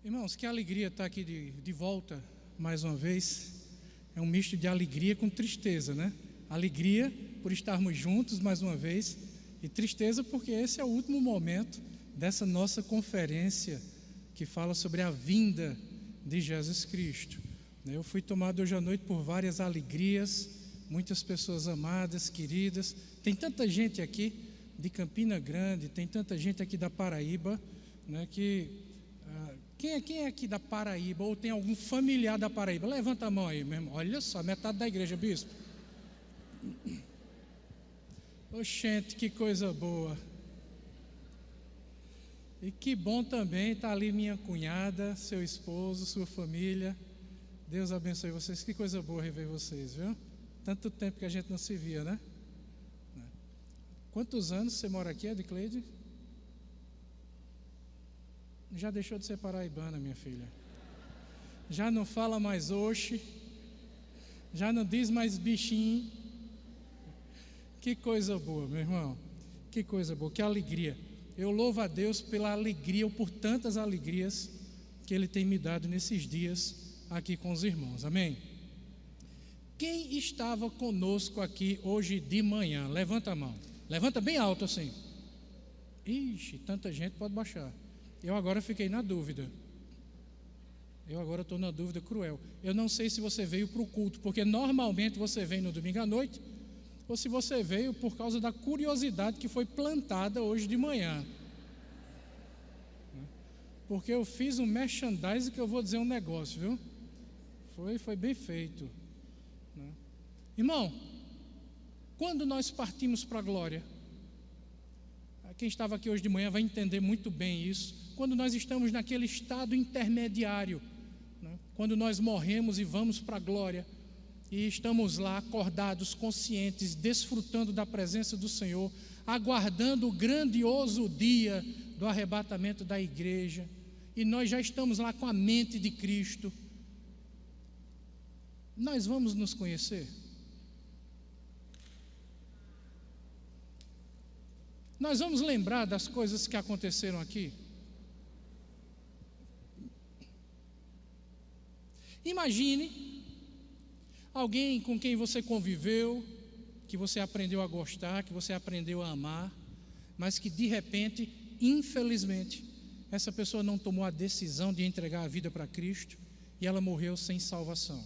Irmãos, que alegria estar aqui de volta mais uma vez. É um misto de alegria com tristeza, né? Alegria por estarmos juntos mais uma vez e tristeza porque esse é o último momento dessa nossa conferência que fala sobre a vinda de Jesus Cristo. Eu fui tomado hoje à noite por várias alegrias, muitas pessoas amadas, queridas. Tem tanta gente aqui de Campina Grande, tem tanta gente aqui da Paraíba, né, que... Quem é aqui da Paraíba ou tem algum familiar da Paraíba? Levanta a mão aí, meu irmão. Olha só, metade da igreja, bispo. Oxente, que coisa boa. E que bom também estar ali minha cunhada, seu esposo, sua família. Deus abençoe vocês. Que coisa boa rever vocês, viu? Tanto tempo que a gente não se via, né? Quantos anos você mora aqui, Edcleide? Já deixou de ser paraibana, minha filha. Já não fala mais oxe. Já não diz mais bichinho. Que coisa boa, meu irmão. Que coisa boa, que alegria. Eu louvo a Deus pela alegria, ou por tantas alegrias que Ele tem me dado nesses dias aqui com os irmãos. Amém? Quem estava conosco aqui hoje de manhã? Levanta a mão. Levanta bem alto assim. Ixi, tanta gente, pode baixar. Eu agora fiquei na dúvida. Eu agora estou na dúvida cruel. Eu não sei se você veio para o culto, porque normalmente você vem no domingo à noite, ou se você veio por causa da curiosidade que foi plantada hoje de manhã. Porque eu fiz um merchandising que eu vou dizer um negócio, viu? Foi bem feito. Irmão, quando nós partimos para a glória, quem estava aqui hoje de manhã vai entender muito bem isso. Quando nós estamos naquele estado intermediário, né? Quando nós morremos e vamos para a glória, e estamos lá acordados, conscientes, desfrutando da presença do Senhor, aguardando o grandioso dia do arrebatamento da igreja, e nós já estamos lá com a mente de Cristo, nós vamos nos conhecer? Nós vamos lembrar das coisas que aconteceram aqui? Imagine alguém com quem você conviveu, que você aprendeu a gostar, que você aprendeu a amar, mas que de repente, infelizmente, essa pessoa não tomou a decisão de entregar a vida para Cristo e ela morreu sem salvação.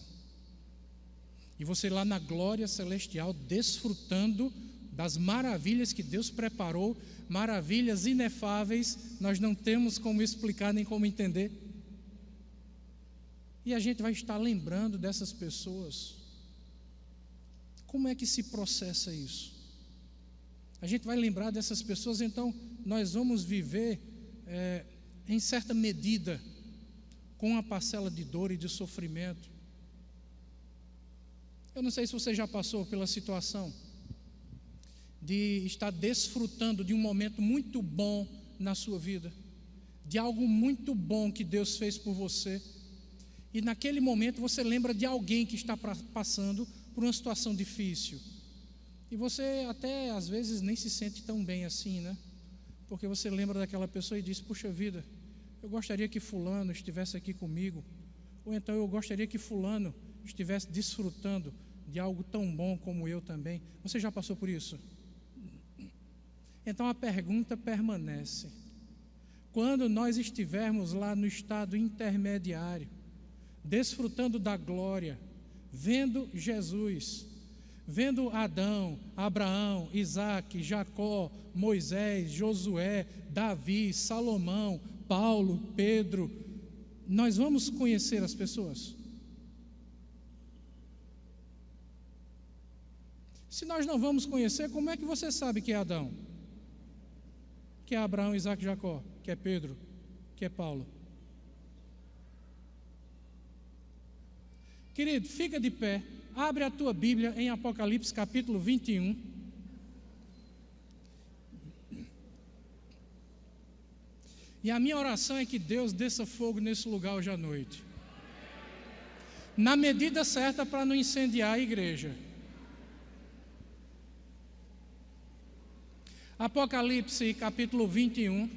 E você lá na glória celestial, desfrutando das maravilhas que Deus preparou, maravilhas inefáveis, nós não temos como explicar nem como entender. E a gente vai estar lembrando dessas pessoas. Como é que se processa isso? A gente vai lembrar dessas pessoas, então nós vamos viver, em certa medida, com uma parcela de dor e de sofrimento. Eu não sei se você já passou pela situação de estar desfrutando de um momento muito bom na sua vida, de algo muito bom que Deus fez por você, e naquele momento você lembra de alguém que está passando por uma situação difícil, e você até às vezes nem se sente tão bem assim, né? Porque você lembra daquela pessoa e diz: puxa vida, eu gostaria que fulano estivesse aqui comigo, ou então eu gostaria que fulano estivesse desfrutando de algo tão bom como eu também. Você já passou por isso? Então a pergunta permanece: quando nós estivermos lá no estado intermediário, desfrutando da glória, vendo Jesus, vendo Adão, Abraão, Isaac, Jacó, Moisés, Josué, Davi, Salomão, Paulo, Pedro, nós vamos conhecer as pessoas? Se nós não vamos conhecer, como é que você sabe que é Adão? Que é Abraão, Isaac, Jacó? Que é Pedro? Que é Paulo? Querido, fica de pé, abre a tua Bíblia em Apocalipse capítulo 21. E a minha oração é que Deus desça fogo nesse lugar hoje à noite, na medida certa, para não incendiar a igreja. Apocalipse capítulo 21,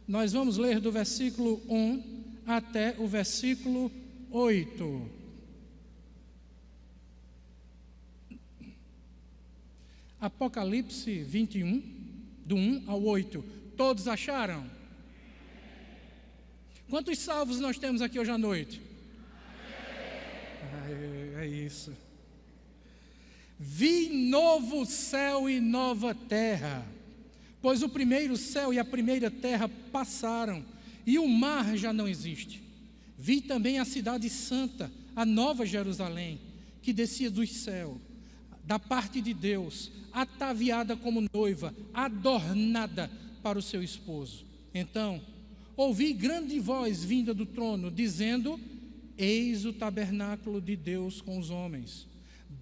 nós vamos ler do versículo 1 até o versículo 8. Apocalipse 21, do 1 ao 8. Todos acharam? Quantos salvos nós temos aqui hoje à noite? É isso. Vi novo céu e nova terra, pois o primeiro céu e a primeira terra passaram, e o mar já não existe. Vi também a cidade santa, a nova Jerusalém, que descia do céu, da parte de Deus, ataviada como noiva, adornada para o seu esposo. Então, ouvi grande voz vinda do trono, dizendo: eis o tabernáculo de Deus com os homens.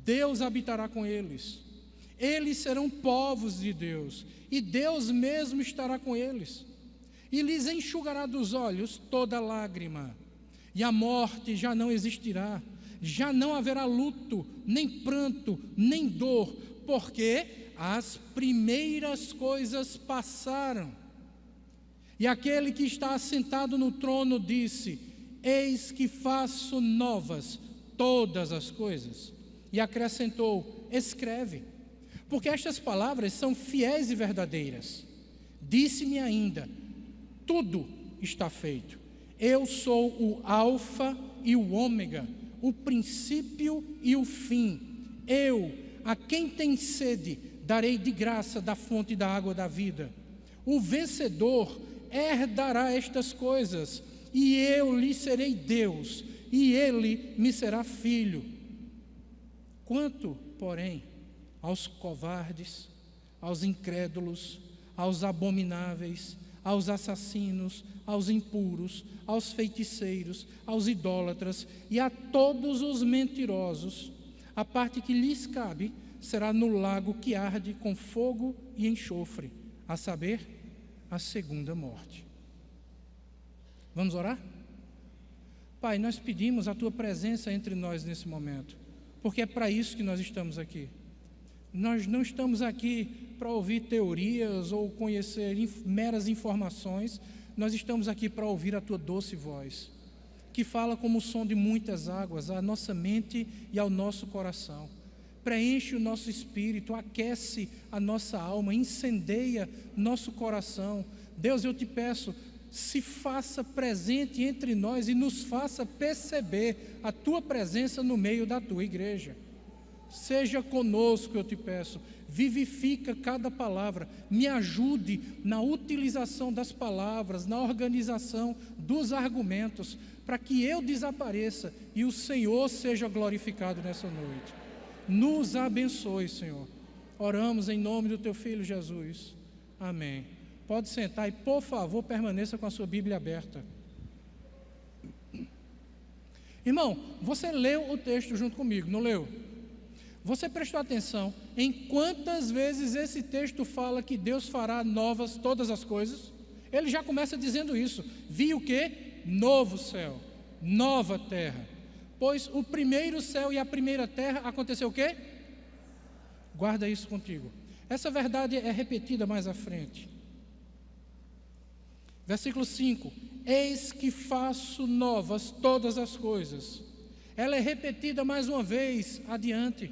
Deus habitará com eles. Eles serão povos de Deus, e Deus mesmo estará com eles. E lhes enxugará dos olhos toda lágrima, e a morte já não existirá. Já não haverá luto, nem pranto, nem dor, porque as primeiras coisas passaram. E aquele que está assentado no trono disse: eis que faço novas todas as coisas. E acrescentou: escreve, porque estas palavras são fiéis e verdadeiras. Disse-me ainda: tudo está feito. Eu sou o Alfa e o Ômega, o princípio e o fim. Eu, a quem tem sede, darei de graça da fonte da água da vida. O vencedor herdará estas coisas, e eu lhe serei Deus, e ele me será filho. Quanto, porém, aos covardes, aos incrédulos, aos abomináveis, aos assassinos, aos impuros, aos feiticeiros, aos idólatras e a todos os mentirosos, a parte que lhes cabe será no lago que arde com fogo e enxofre, a saber, a segunda morte. Vamos orar? Pai, nós pedimos a Tua presença entre nós nesse momento, porque é para isso que nós estamos aqui. Nós não estamos aqui para ouvir teorias ou conhecer meras informações. Nós estamos aqui para ouvir a Tua doce voz, que fala como o som de muitas águas à nossa mente e ao nosso coração. Preenche o nosso espírito, aquece a nossa alma, incendeia nosso coração. Deus, eu te peço, se faça presente entre nós e nos faça perceber a Tua presença no meio da Tua igreja. Seja conosco, eu te peço, vivifica cada palavra, me ajude na utilização das palavras, na organização dos argumentos, para que eu desapareça e o Senhor seja glorificado nessa noite. Nos abençoe, Senhor. Oramos em nome do Teu Filho Jesus. Amém. Pode sentar e, por favor, permaneça com a sua Bíblia aberta. Irmão, você leu o texto junto comigo, não leu? Você prestou atenção em quantas vezes esse texto fala que Deus fará novas todas as coisas? Ele já começa dizendo isso. Vi o quê? Novo céu, nova terra. Pois o primeiro céu e a primeira terra aconteceu o quê? Guarda isso contigo. Essa verdade é repetida mais à frente. Versículo 5. Eis que faço novas todas as coisas. Ela é repetida mais uma vez adiante.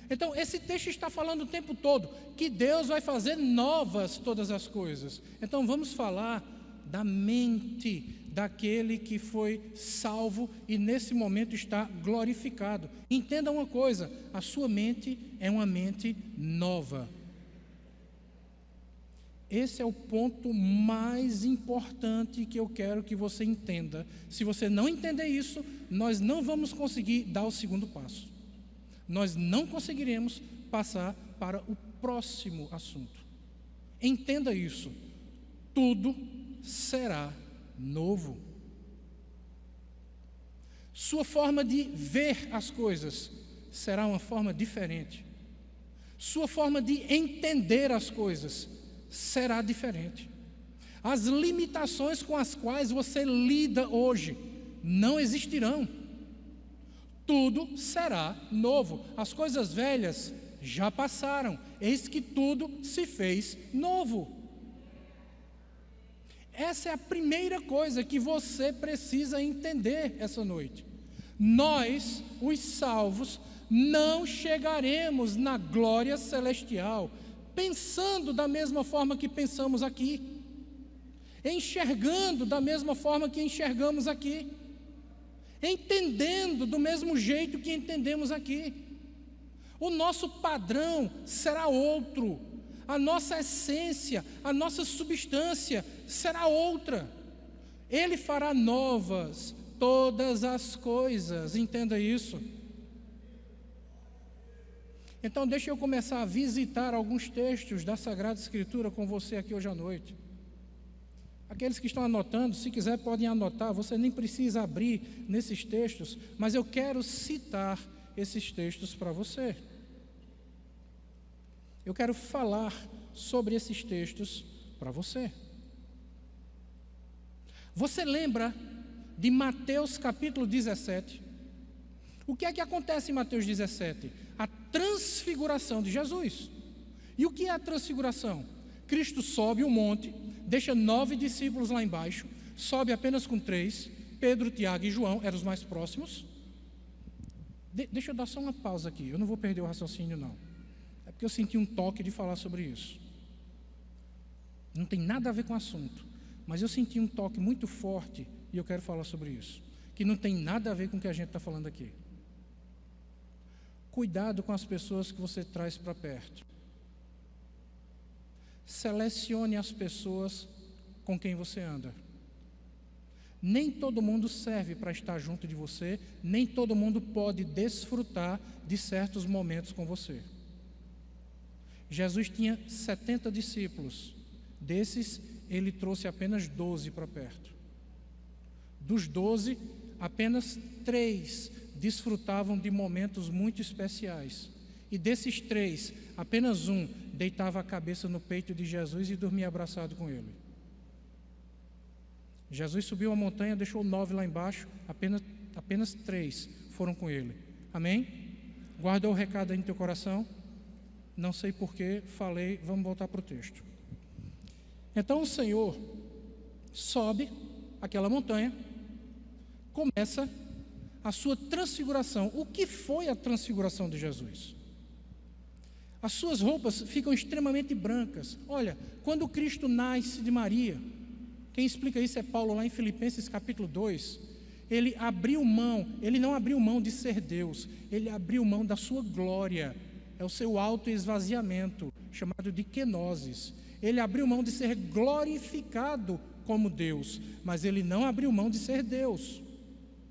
Então, esse texto está falando o tempo todo que Deus vai fazer novas todas as coisas. Então, vamos falar da mente daquele que foi salvo e nesse momento está glorificado. Entenda uma coisa, a sua mente é uma mente nova. Esse é o ponto mais importante que eu quero que você entenda. Se você não entender isso, nós não vamos conseguir dar o segundo passo. Nós não conseguiremos passar para o próximo assunto. Entenda isso. Tudo será novo. Sua forma de ver as coisas será uma forma diferente. Sua forma de entender as coisas será diferente. As limitações com as quais você lida hoje não existirão. Tudo será novo. As coisas velhas já passaram. Eis que tudo se fez novo. Essa é a primeira coisa que você precisa entender essa noite. Nós, os salvos, não chegaremos na glória celestial pensando da mesma forma que pensamos aqui, enxergando da mesma forma que enxergamos aqui, entendendo do mesmo jeito que entendemos aqui. O nosso padrão será outro, a nossa essência, a nossa substância será outra. Ele fará novas todas as coisas, entenda isso. Então deixa eu começar a visitar alguns textos da Sagrada Escritura com você aqui hoje à noite. Aqueles que estão anotando, se quiser podem anotar, você nem precisa abrir nesses textos, mas eu quero citar esses textos para você. Eu quero falar sobre esses textos para você. Você lembra de Mateus capítulo 17? O que é que acontece em Mateus 17? A transfiguração de Jesus. E o que é a transfiguração? Cristo sobe um monte, deixa 9 discípulos lá embaixo, sobe apenas com 3, Pedro, Tiago e João, eram os mais próximos. Deixa eu dar só uma pausa aqui, eu não vou perder o raciocínio não. É porque eu senti um toque de falar sobre isso. Não tem nada a ver com o assunto, mas eu senti um toque muito forte e eu quero falar sobre isso, que não tem nada a ver com o que a gente está falando aqui. Cuidado com as pessoas que você traz para perto. Selecione as pessoas com quem você anda. Nem todo mundo serve para estar junto de você, nem todo mundo pode desfrutar de certos momentos com você. Jesus tinha 70 discípulos, desses ele trouxe apenas 12 para perto. Dos 12, apenas 3 desfrutavam de momentos muito especiais. E desses 3, apenas um deitava a cabeça no peito de Jesus e dormia abraçado com ele. Jesus subiu a montanha, deixou 9 lá embaixo, apenas 3 foram com ele. Amém? Guardou o recado aí no teu coração? Não sei porquê, falei, vamos voltar para o texto. Então o Senhor sobe aquela montanha, começa a sua transfiguração. O que foi a transfiguração de Jesus? As suas roupas ficam extremamente brancas. Olha, quando Cristo nasce de Maria, quem explica isso é Paulo lá em Filipenses capítulo 2. Ele não abriu mão de ser Deus, ele abriu mão da sua glória. É o seu autoesvaziamento, chamado de kenosis. Ele abriu mão de ser glorificado como Deus, mas ele não abriu mão de ser Deus.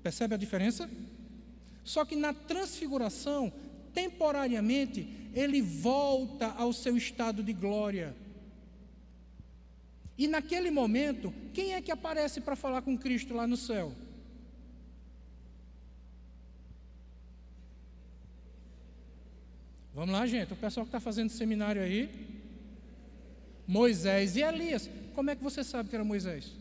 Percebe a diferença? Só que na transfiguração, temporariamente, ele volta ao seu estado de glória. E naquele momento, quem é que aparece para falar com Cristo lá no céu? Vamos lá, gente, o pessoal que está fazendo seminário aí. Moisés e Elias. Como é que você sabe que era Moisés?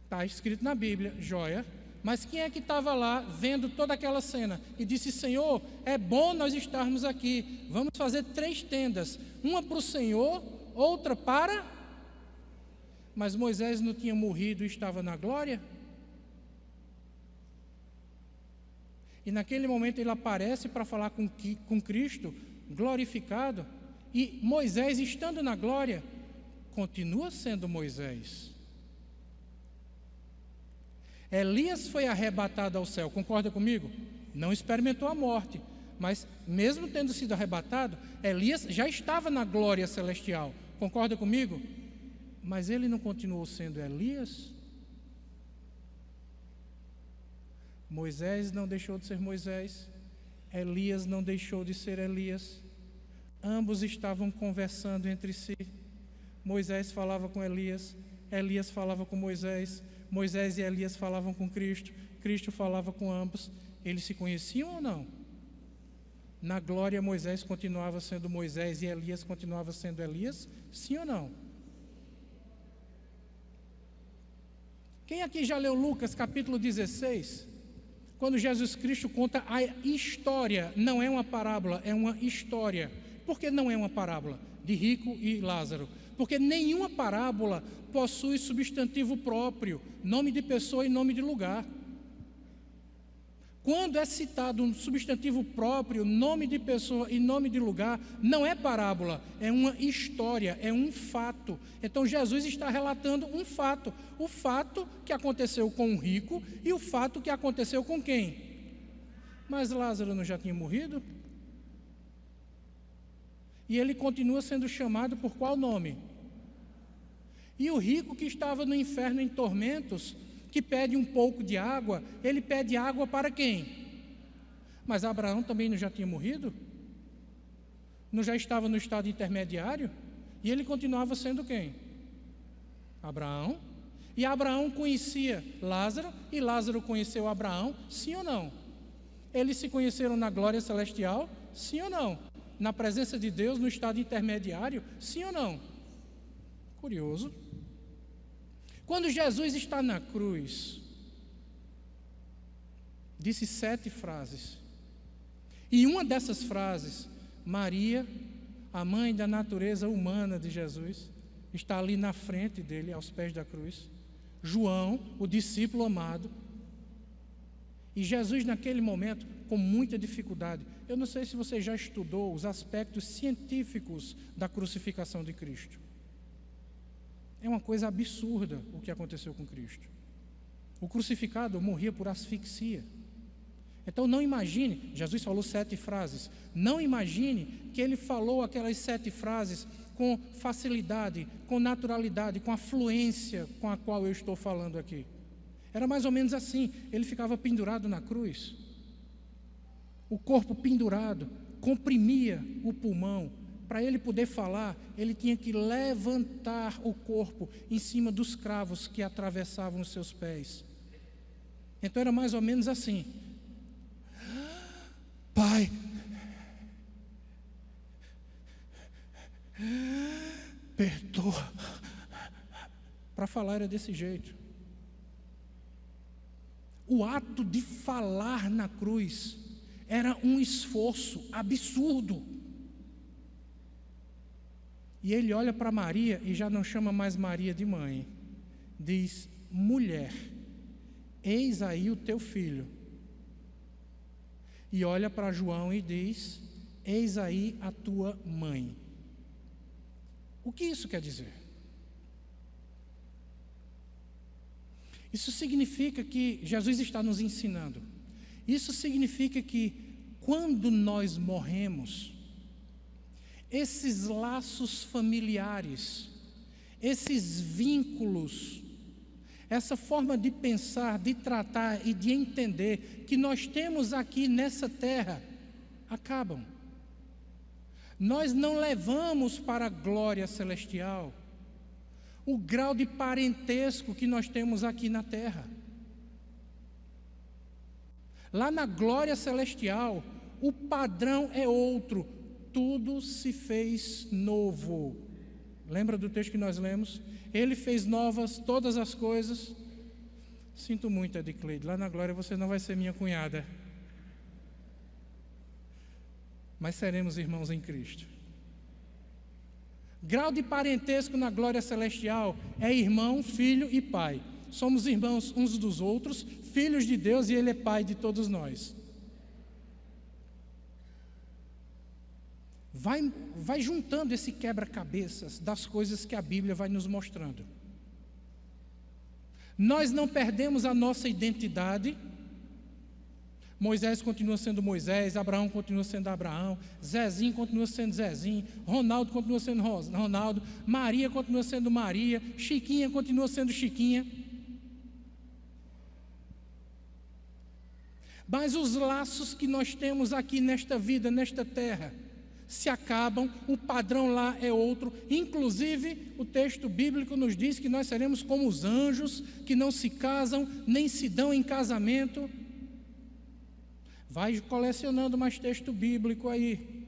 Está escrito na Bíblia, joia. Mas quem é que estava lá vendo toda aquela cena e disse: Senhor, é bom nós estarmos aqui, vamos fazer 3 tendas, uma para o Senhor, outra para... Mas Moisés não tinha morrido e estava na glória? E naquele momento ele aparece para falar com Cristo, glorificado, e Moisés, estando na glória, continua sendo Moisés. Elias foi arrebatado ao céu, concorda comigo? Não experimentou a morte, mas mesmo tendo sido arrebatado, Elias já estava na glória celestial, concorda comigo? Mas ele não continuou sendo Elias? Moisés não deixou de ser Moisés, Elias não deixou de ser Elias. Ambos estavam conversando entre si. Moisés falava com Elias, Elias falava com Moisés, Moisés e Elias falavam com Cristo, Cristo falava com ambos. Eles se conheciam ou não? Na glória, Moisés continuava sendo Moisés e Elias continuava sendo Elias? Sim ou não? Quem aqui já leu Lucas capítulo 16? Quando Jesus Cristo conta a história, não é uma parábola, é uma história Por que não é uma parábola de rico e Lázaro? Porque nenhuma parábola possui substantivo próprio, nome de pessoa e nome de lugar. Quando é citado um substantivo próprio, nome de pessoa e nome de lugar, não é parábola, é uma história, é um fato. Então Jesus está relatando um fato, o fato que aconteceu com o rico e o fato que aconteceu com quem? Mas Lázaro não já tinha morrido? E ele continua sendo chamado por qual nome? E o rico que estava no inferno em tormentos, que pede um pouco de água, ele pede água para quem? Mas Abraão também não já tinha morrido? Não já estava no estado intermediário? E ele continuava sendo quem? Abraão. E Abraão conhecia Lázaro, e Lázaro conheceu Abraão, sim ou não? Eles se conheceram na glória celestial, sim ou não? Na presença de Deus, no estado intermediário, sim ou não? Curioso. Quando Jesus está na cruz, disse 7 frases. E uma dessas frases, Maria, a mãe da natureza humana de Jesus, está ali na frente dele, aos pés da cruz. João, o discípulo amado. E Jesus, naquele momento, com muita dificuldade. Eu não sei se você já estudou os aspectos científicos da crucificação de Cristo. É uma coisa absurda o que aconteceu com Cristo. O crucificado morria por asfixia. Então não imagine, Jesus falou 7 frases, não imagine que ele falou aquelas 7 frases com facilidade, com naturalidade, com a fluência com a qual eu estou falando aqui. Era mais ou menos assim, ele ficava pendurado na cruz, o corpo pendurado, comprimia o pulmão. Para ele poder falar, ele tinha que levantar o corpo em cima dos cravos que atravessavam os seus pés. Então era mais ou menos assim: Pai, perdoa. Para falar era desse jeito. O ato de falar na cruz era um esforço absurdo. E ele olha para Maria e já não chama mais Maria de mãe. Diz: mulher, eis aí o teu filho. E olha para João e diz: eis aí a tua mãe. O que isso quer dizer? Isso significa que Jesus está nos ensinando. Isso significa que quando nós morremos, esses laços familiares, esses vínculos, essa forma de pensar, de tratar e de entender que nós temos aqui nessa terra, acabam. Nós não levamos para a glória celestial o grau de parentesco que nós temos aqui na terra. Lá na glória celestial, o padrão é outro. Tudo se fez novo. Lembra do texto que nós lemos? Ele fez novas todas as coisas. Sinto muito, Edicleide, lá na glória você não vai ser minha cunhada. Mas seremos irmãos em Cristo. Grau de parentesco na glória celestial é irmão, filho e pai. Somos irmãos uns dos outros, filhos de Deus, e Ele é pai de todos nós. Vai juntando esse quebra-cabeças das coisas que a Bíblia vai nos mostrando. Nós não perdemos a nossa identidade. Moisés continua sendo Moisés, Abraão continua sendo Abraão, Zezinho continua sendo Zezinho, Ronaldo continua sendo Ronaldo, Maria continua sendo Maria, Chiquinha continua sendo Chiquinha. Mas os laços que nós temos aqui nesta vida, nesta terra, se acabam, o padrão lá é outro. Inclusive, o texto bíblico nos diz que nós seremos como os anjos, que não se casam, nem se dão em casamento. Vai colecionando mais texto bíblico aí.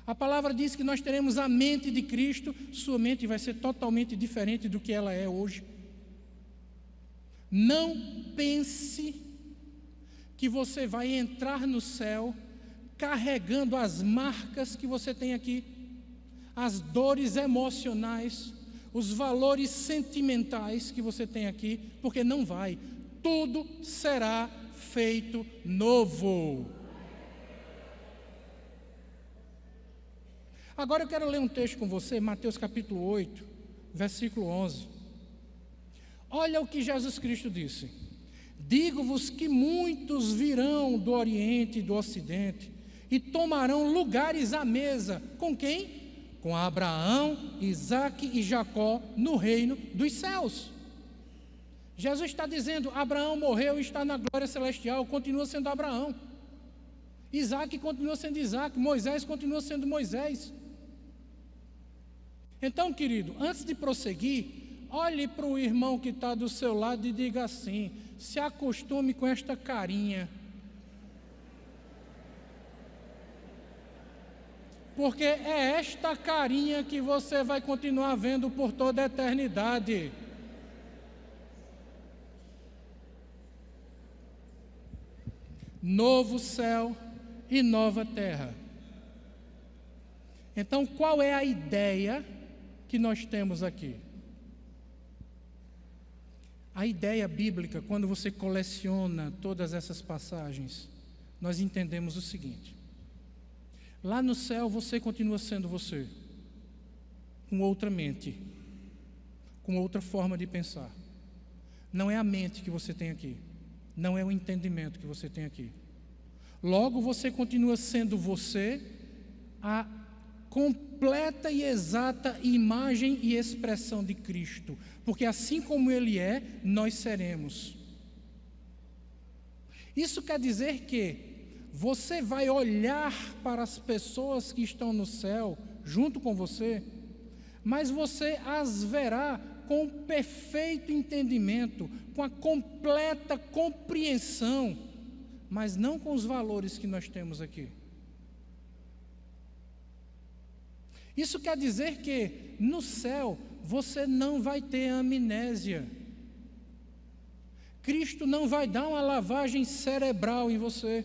A palavra diz que nós teremos a mente de Cristo, sua mente vai ser totalmente diferente do que ela é hoje. Não pense que você vai entrar no céu carregando as marcas que você tem aqui, as dores emocionais, os valores sentimentais que você tem aqui, porque não vai. Tudo será feito novo. Agora eu quero ler um texto com você, Mateus capítulo 8, versículo 11. Olha o que Jesus Cristo disse: digo-vos que muitos virão do Oriente e do Ocidente e tomarão lugares à mesa. Com quem? Com Abraão, Isaque e Jacó no reino dos céus. Jesus está dizendo: Abraão morreu e está na glória celestial, continua sendo Abraão. Isaque continua sendo Isaque, Moisés continua sendo Moisés. Então, querido, antes de prosseguir, olhe para o irmão que está do seu lado e diga assim: se acostume com esta carinha. Porque é esta carinha que você vai continuar vendo por toda a eternidade. Novo céu e nova terra. Então, qual é a ideia que nós temos aqui? A ideia bíblica, quando você coleciona todas essas passagens, nós entendemos o seguinte: lá no céu você continua sendo você, com outra mente, com outra forma de pensar. Não é a mente que você tem aqui, não é o entendimento que você tem aqui. Logo você continua sendo você, a completa e exata imagem e expressão de Cristo, porque assim como Ele é, nós seremos. Isso quer dizer que você vai olhar para as pessoas que estão no céu junto com você, mas você as verá com perfeito entendimento, com a completa compreensão, mas não com os valores que nós temos aqui. Isso quer dizer que no céu você não vai ter amnésia. Cristo não vai dar uma lavagem cerebral em você.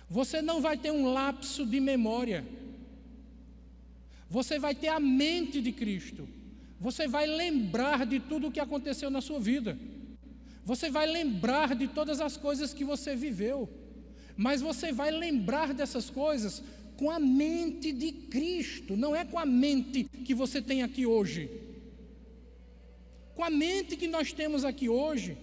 Você não vai ter um lapso de memória. Você vai ter a mente de Cristo. Você vai lembrar de tudo o que aconteceu na sua vida. Você vai lembrar de todas as coisas que você viveu. Mas você vai lembrar dessas coisas com a mente de Cristo, não é com a mente que você tem aqui hoje. Com a mente que nós temos aqui hoje,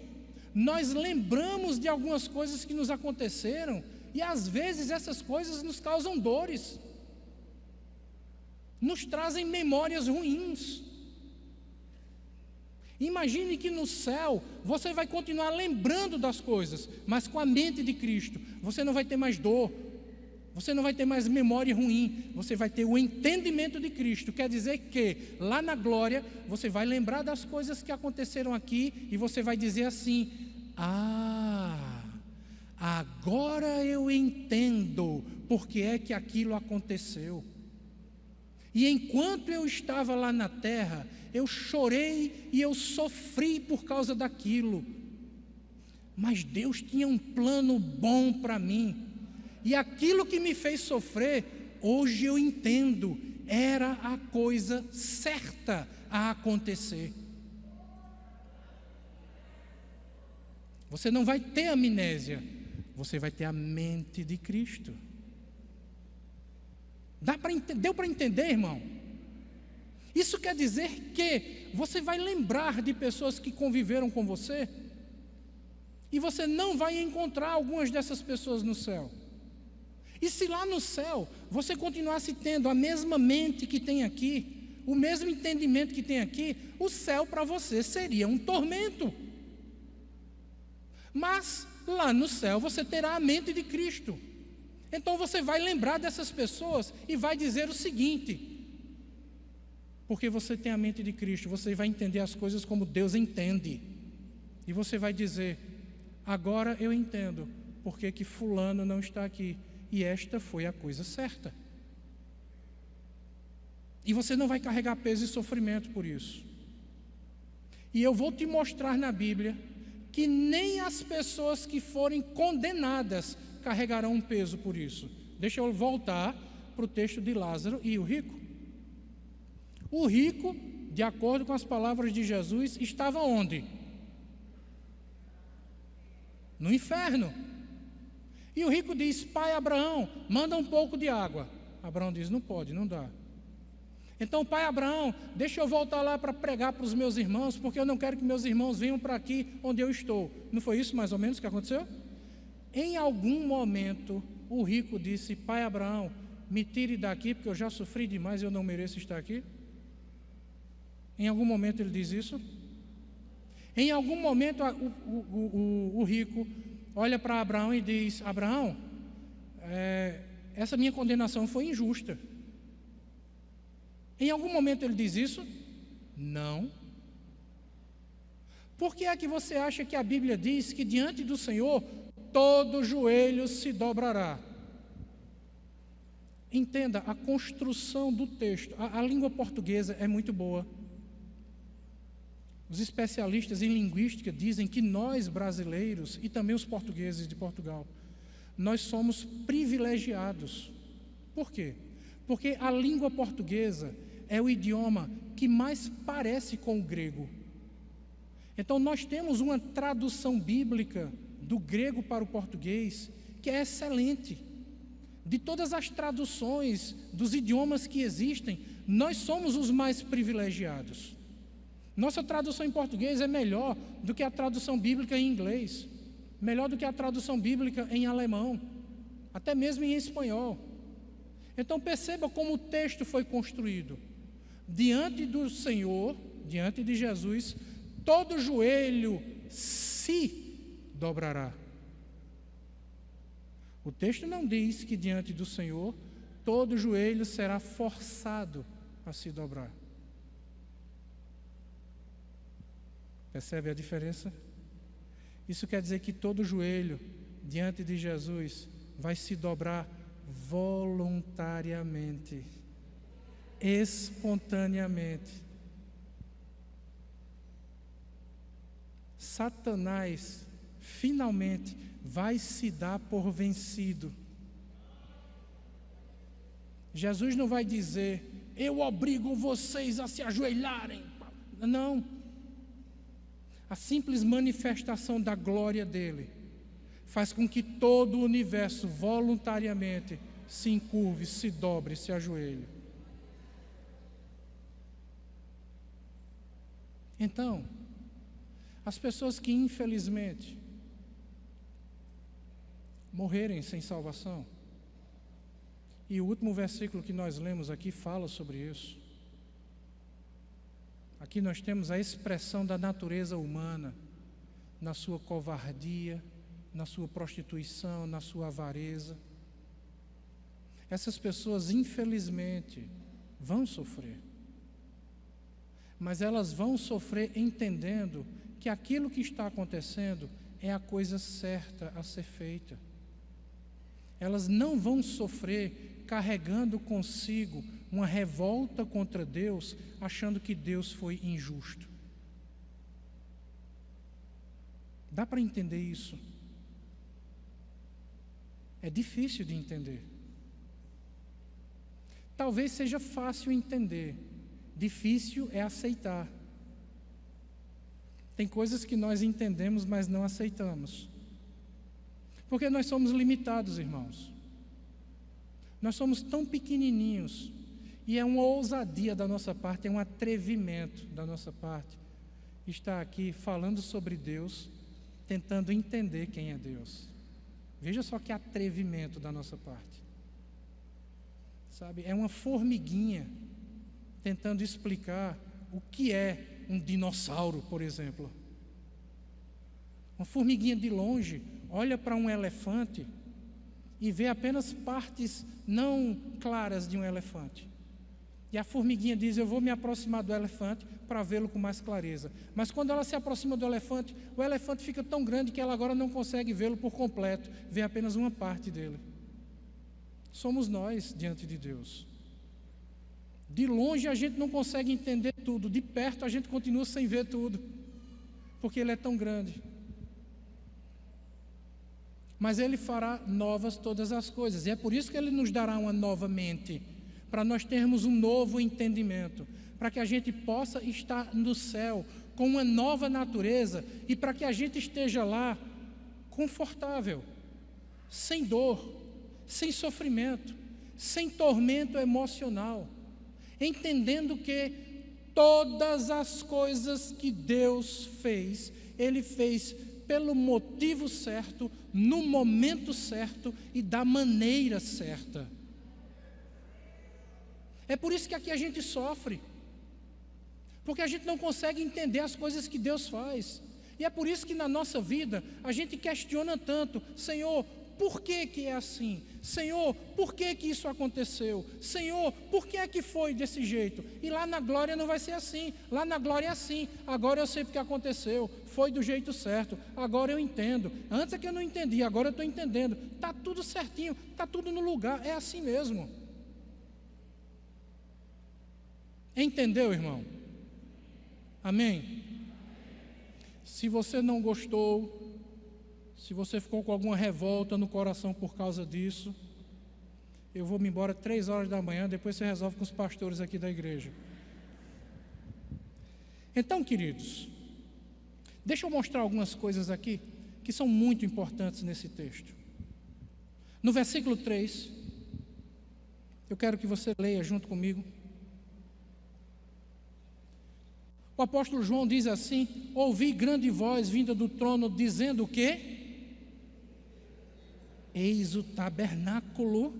nós lembramos de algumas coisas que nos aconteceram, e às vezes essas coisas nos causam dores, nos trazem memórias ruins. Imagine que no céu você vai continuar lembrando das coisas, mas com a mente de Cristo. Você não vai ter mais dor, você não vai ter mais memória ruim, você vai ter o entendimento de Cristo. Quer dizer que lá na glória você vai lembrar das coisas que aconteceram aqui e você vai dizer assim: ah, agora eu entendo porque é que aquilo aconteceu. E enquanto eu estava lá na terra, eu chorei e eu sofri por causa daquilo. Mas Deus tinha um plano bom para mim. E aquilo que me fez sofrer, hoje eu entendo, era a coisa certa a acontecer. Você não vai ter amnésia, você vai ter a mente de Cristo. Deu para entender, irmão? Isso quer dizer que você vai lembrar de pessoas que conviveram com você, e você não vai encontrar algumas dessas pessoas no céu. E se lá no céu você continuasse tendo a mesma mente que tem aqui, o mesmo entendimento que tem aqui, o céu para você seria um tormento. Mas lá no céu você terá a mente de Cristo. Então você vai lembrar dessas pessoas e vai dizer o seguinte: porque você tem a mente de Cristo, você vai entender as coisas como Deus entende. E você vai dizer: agora eu entendo porque que fulano não está aqui. E esta foi a coisa certa. E você não vai carregar peso e sofrimento por isso. E eu vou te mostrar na Bíblia que nem as pessoas que forem condenadas carregarão um peso por isso. Deixa eu voltar para o texto de Lázaro e o rico. O rico, de acordo com as palavras de Jesus, estava onde? No inferno. E o rico diz: pai Abraão, manda um pouco de água. Abraão diz: não pode, não dá. Então, pai Abraão, deixa eu voltar lá para pregar para os meus irmãos, porque eu não quero que meus irmãos venham para aqui onde eu estou. Não foi isso mais ou menos que aconteceu? Em algum momento, o rico disse: pai Abraão, me tire daqui, porque eu já sofri demais e eu não mereço estar aqui. Em algum momento ele diz isso? Em algum momento o rico olha para Abraão e diz: Abraão, essa minha condenação foi injusta. Em algum momento ele diz isso? Não. Por que é que você acha que a Bíblia diz que diante do Senhor todo joelho se dobrará? Entenda, a construção do texto, a língua portuguesa é muito boa. Os especialistas em linguística dizem que nós brasileiros e também os portugueses de Portugal, nós somos privilegiados. Por quê? Porque a língua portuguesa é o idioma que mais parece com o grego. Então nós temos uma tradução bíblica do grego para o português que é excelente. De todas as traduções dos idiomas que existem, nós somos os mais privilegiados. Nossa tradução em português é melhor do que a tradução bíblica em inglês, melhor do que a tradução bíblica em alemão, até mesmo em espanhol. Então perceba como o texto foi construído. Diante do Senhor, diante de Jesus, todo joelho se dobrará. O texto não diz que diante do Senhor todo joelho será forçado a se dobrar. Percebe a diferença? Isso quer dizer que todo joelho diante de Jesus vai se dobrar voluntariamente, espontaneamente. Satanás finalmente vai se dar por vencido. Jesus não vai dizer: eu obrigo vocês a se ajoelharem. Não. A simples manifestação da glória dele faz com que todo o universo voluntariamente se encurve, se dobre, se ajoelhe. Então, as pessoas que infelizmente morrerem sem salvação, e o último versículo que nós lemos aqui fala sobre isso. Aqui nós temos a expressão da natureza humana, na sua covardia, na sua prostituição, na sua avareza. Essas pessoas, infelizmente, vão sofrer. Mas elas vão sofrer entendendo que aquilo que está acontecendo é a coisa certa a ser feita. Elas não vão sofrer carregando consigo uma revolta contra Deus, achando que Deus foi injusto. Dá para entender isso? É difícil de entender. Talvez seja fácil entender, difícil é aceitar. Tem coisas que nós entendemos, mas não aceitamos. Porque nós somos limitados, irmãos. Nós somos tão pequenininhos. E é uma ousadia da nossa parte, é um atrevimento da nossa parte estar aqui falando sobre Deus, tentando entender quem é Deus. Veja só que atrevimento da nossa parte. Sabe, é uma formiguinha tentando explicar o que é um dinossauro, por exemplo. Uma formiguinha de longe olha para um elefante e vê apenas partes não claras de um elefante. E a formiguinha diz: eu vou me aproximar do elefante para vê-lo com mais clareza. Mas quando ela se aproxima do elefante, o elefante fica tão grande que ela agora não consegue vê-lo por completo, vê apenas uma parte dele. Somos nós diante de Deus. De longe a gente não consegue entender tudo, de perto a gente continua sem ver tudo, porque Ele é tão grande. mas Ele fará novas todas as coisas. E é por isso que Ele nos dará uma nova mente, para nós termos um novo entendimento, para que a gente possa estar no céu com uma nova natureza e para que a gente esteja lá confortável, sem dor, sem sofrimento, sem tormento emocional, entendendo que todas as coisas que Deus fez, Ele fez pelo motivo certo, no momento certo e da maneira certa. É por isso que aqui a gente sofre, porque a gente não consegue entender as coisas que Deus faz. E é por isso que na nossa vida a gente questiona tanto: Senhor, por que que é assim? Senhor, por que que isso aconteceu? Senhor, por que é que foi desse jeito? E lá na glória não vai ser assim. Lá na glória é assim. Agora eu sei porque aconteceu. Foi do jeito certo. Agora eu entendo. Antes é que eu não entendi, agora eu estou entendendo. Está tudo certinho, está tudo no lugar. É assim mesmo. Entendeu, irmão? Amém? Se você não gostou, se você ficou com alguma revolta no coração por causa disso, eu vou me embora 3 horas da manhã, depois você resolve com os pastores aqui da igreja. Então, queridos, deixa eu mostrar algumas coisas aqui que são muito importantes nesse texto. No versículo 3, eu quero que você leia junto comigo. O apóstolo João diz assim: ouvi grande voz vinda do trono dizendo o quê? Eis o tabernáculo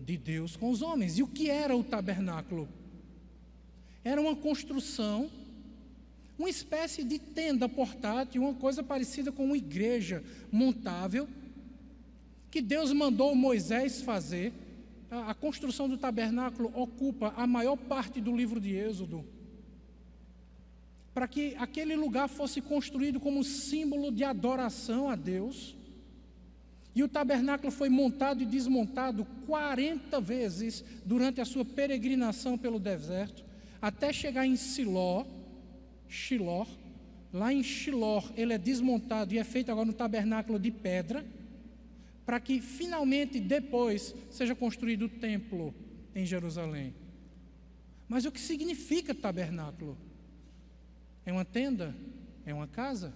de Deus com os homens. E o que era o tabernáculo? Era uma construção, uma espécie de tenda portátil, uma coisa parecida com uma igreja montável, que Deus mandou Moisés fazer. A construção do tabernáculo ocupa a maior parte do livro de Êxodo, para que aquele lugar fosse construído como símbolo de adoração a Deus. E o tabernáculo foi montado e desmontado 40 vezes durante a sua peregrinação pelo deserto, até chegar em Shiló. Lá em Shiló ele é desmontado e é feito agora no tabernáculo de pedra, para que finalmente depois seja construído o templo em Jerusalém. Mas o que significa tabernáculo? É uma tenda? É uma casa?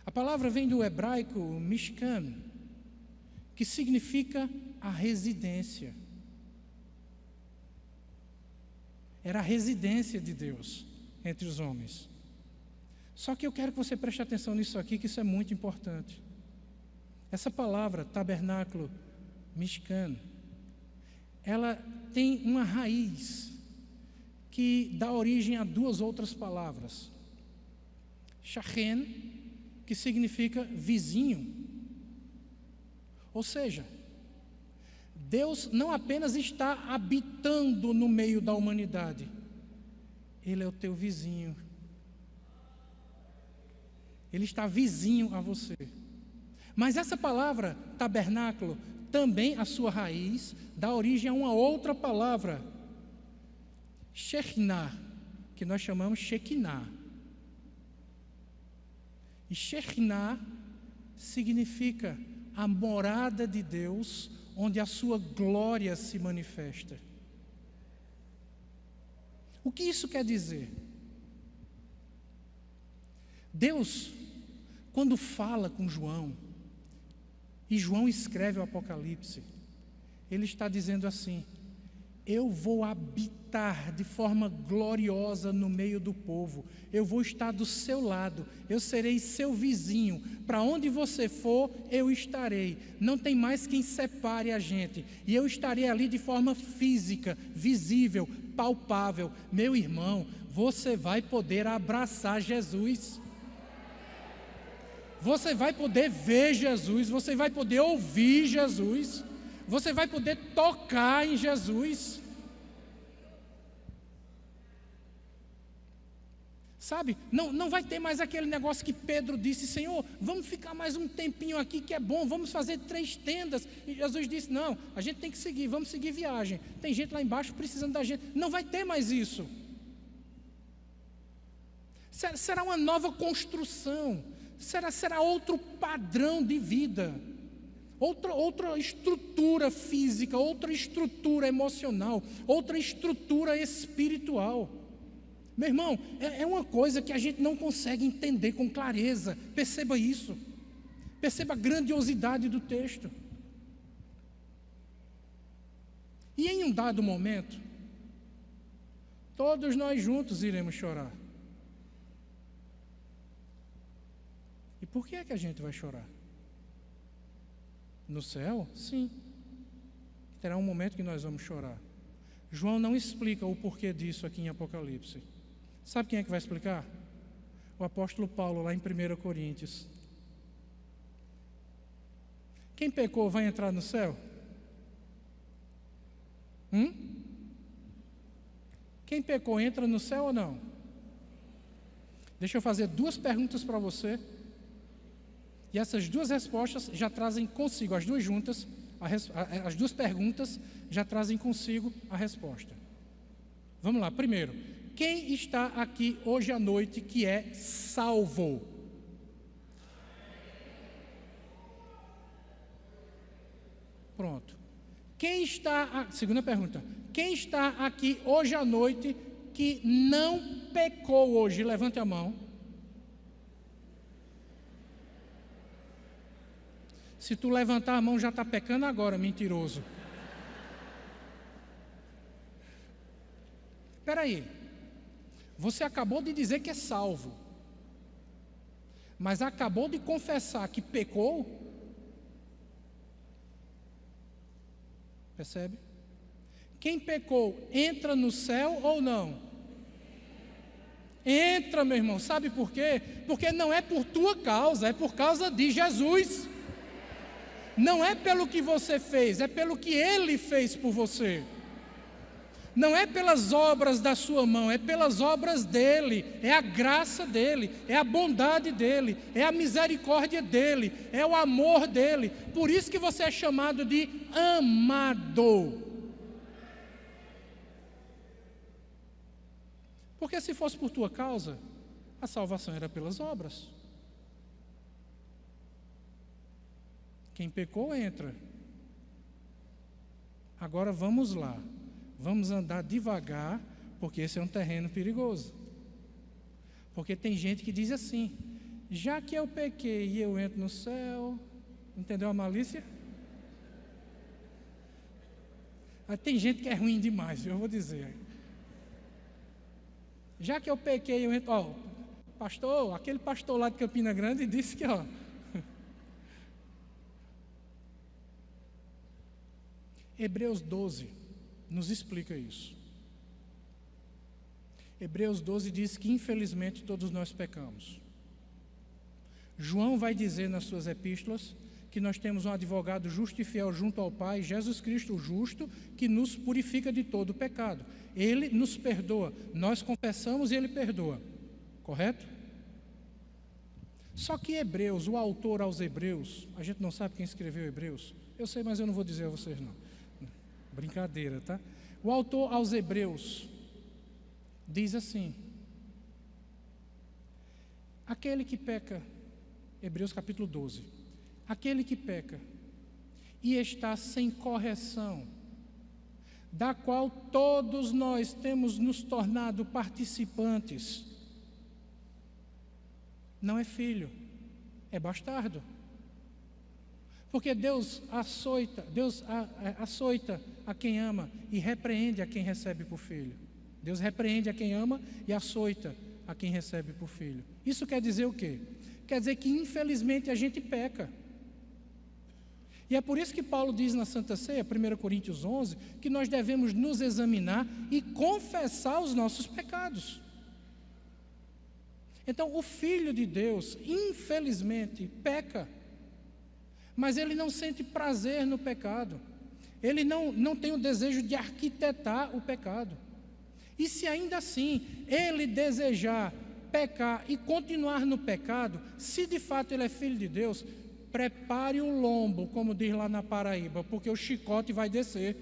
A palavra vem do hebraico Mishkan, que significa a residência. Era a residência de Deus entre os homens. Só que eu quero que você preste atenção nisso aqui, que isso é muito importante. Essa palavra, tabernáculo, Mishkan, ela tem uma raiz que dá origem a 2 outras palavras. Shachen, que significa vizinho. Ou seja, Deus não apenas está habitando no meio da humanidade, Ele é o teu vizinho. Ele está vizinho a você. Mas essa palavra, tabernáculo, também a sua raiz dá origem a uma outra palavra, Shekinah, que nós chamamos Shekinah. E Shekinah significa a morada de Deus, onde a sua glória se manifesta. O que isso quer dizer? Deus, quando fala com João, e João escreve o Apocalipse, ele está dizendo assim: eu vou habitar de forma gloriosa no meio do povo, eu vou estar do seu lado, eu serei seu vizinho, para onde você for, eu estarei, não tem mais quem separe a gente, e eu estarei ali de forma física, visível, palpável. Meu irmão, você vai poder abraçar Jesus, você vai poder ver Jesus, você vai poder ouvir Jesus, você vai poder tocar em Jesus. Sabe, não vai ter mais aquele negócio que Pedro disse: Senhor, vamos ficar mais um tempinho aqui que é bom, vamos fazer 3 tendas. E Jesus disse: não, a gente tem que seguir, vamos seguir viagem. Tem gente lá embaixo precisando da gente. Não vai ter mais isso. Será uma nova construção, Será outro padrão de vida, outra estrutura física, outra estrutura emocional, outra estrutura espiritual. Meu irmão, é uma coisa que a gente não consegue entender com clareza. Perceba isso. Perceba a grandiosidade do texto. E em um dado momento, todos nós juntos iremos chorar. E por que é que a gente vai chorar? No céu? Sim. Terá um momento que nós vamos chorar. João não explica o porquê disso aqui em Apocalipse. Sabe quem é que vai explicar? O apóstolo Paulo, lá em 1 Coríntios. Quem pecou vai entrar no céu? Quem pecou entra no céu ou não? Deixa eu fazer 2 perguntas para você. E essas 2 respostas já trazem consigo, as 2 juntas, as 2 perguntas já trazem consigo a resposta. Vamos lá, primeiro, quem está aqui hoje à noite que é salvo? Pronto. Segunda pergunta, quem está aqui hoje à noite que não pecou hoje? Levante a mão. Se tu levantar a mão, já está pecando agora, mentiroso. Espera aí. Você acabou de dizer que é salvo. Mas acabou de confessar que pecou? Percebe? Quem pecou, entra no céu ou não? Entra, meu irmão. Sabe por quê? Porque não é por tua causa, é por causa de Jesus. Não é pelo que você fez, é pelo que Ele fez por você. Não é pelas obras da sua mão, é pelas obras dEle, é a graça dEle, é a bondade dEle, é a misericórdia dEle, é o amor dEle. Por isso que você é chamado de amado. Porque se fosse por tua causa, a salvação era pelas obras. Quem pecou, entra. Agora vamos lá. Vamos andar devagar, porque esse é um terreno perigoso. Porque tem gente que diz assim: já que eu pequei e eu entro no céu, entendeu a malícia? Tem gente que é ruim demais, eu vou dizer. Já que eu pequei, eu entro. Pastor, aquele pastor lá de Campina Grande disse que, Hebreus 12 nos explica isso. Hebreus 12 diz que infelizmente todos nós pecamos. João vai dizer nas suas epístolas que nós temos um advogado justo e fiel junto ao Pai, Jesus Cristo o justo, que nos purifica de todo o pecado. Ele nos perdoa, nós confessamos e Ele perdoa. Correto? Só que Hebreus, o autor aos Hebreus, a gente não sabe quem escreveu Hebreus. Eu sei, mas eu não vou dizer a vocês não. Brincadeira, tá? O autor aos Hebreus diz assim: aquele que peca, Hebreus capítulo 12, aquele que peca e está sem correção, da qual todos nós temos nos tornado participantes, não é filho, é bastardo. Porque Deus açoita a quem ama e repreende a quem recebe por filho. Deus repreende a quem ama e açoita a quem recebe por filho. Isso quer dizer o quê? Quer dizer que infelizmente a gente peca. E é por isso que Paulo diz na Santa Ceia, 1 Coríntios 11, que nós devemos nos examinar e confessar os nossos pecados. Então, o Filho de Deus, infelizmente, peca. Mas ele não sente prazer no pecado. Ele não tem o desejo de arquitetar o pecado. E se ainda assim ele desejar pecar e continuar no pecado, se de fato ele é filho de Deus, prepare o lombo, como diz lá na Paraíba, porque o chicote vai descer.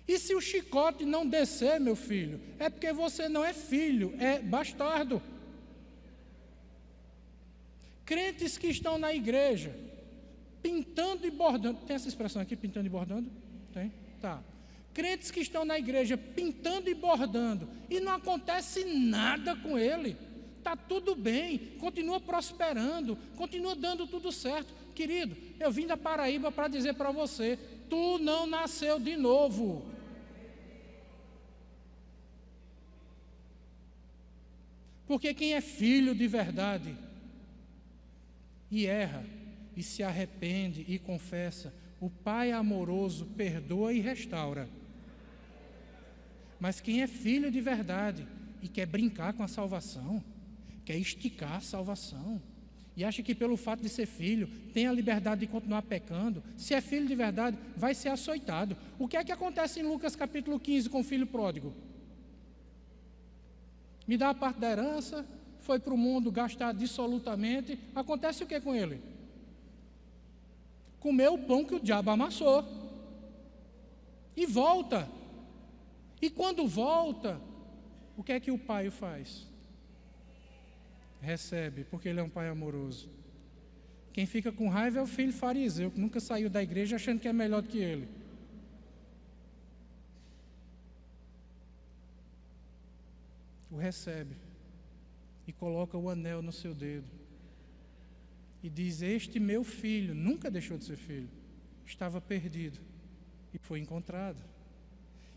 E se o chicote não descer, meu filho, é porque você não é filho, é bastardo. Crentes que estão na igreja, pintando e bordando. Tem essa expressão aqui, pintando e bordando? Tem? Tá. Crentes que estão na igreja, pintando e bordando, e não acontece nada com ele. Está tudo bem, continua prosperando, continua dando tudo certo. Querido, eu vim da Paraíba para dizer para você, tu não nasceu de novo. Porque quem é filho de verdade e erra, e se arrepende e confessa, o Pai amoroso perdoa e restaura. Mas quem é filho de verdade e quer brincar com a salvação, quer esticar a salvação, e acha que pelo fato de ser filho, tem a liberdade de continuar pecando, se é filho de verdade, vai ser açoitado. O que é que acontece em Lucas capítulo 15 com o filho pródigo? Me dá a parte da herança, foi para o mundo gastar dissolutamente, acontece o que com ele? Comeu o pão que o diabo amassou, e volta. E quando volta, o que é que o pai faz? Recebe, porque ele é um pai amoroso. Quem fica com raiva é o filho fariseu, que nunca saiu da igreja achando que é melhor do que ele. O recebe e coloca o anel no seu dedo e diz: este meu filho nunca deixou de ser filho, estava perdido e foi encontrado.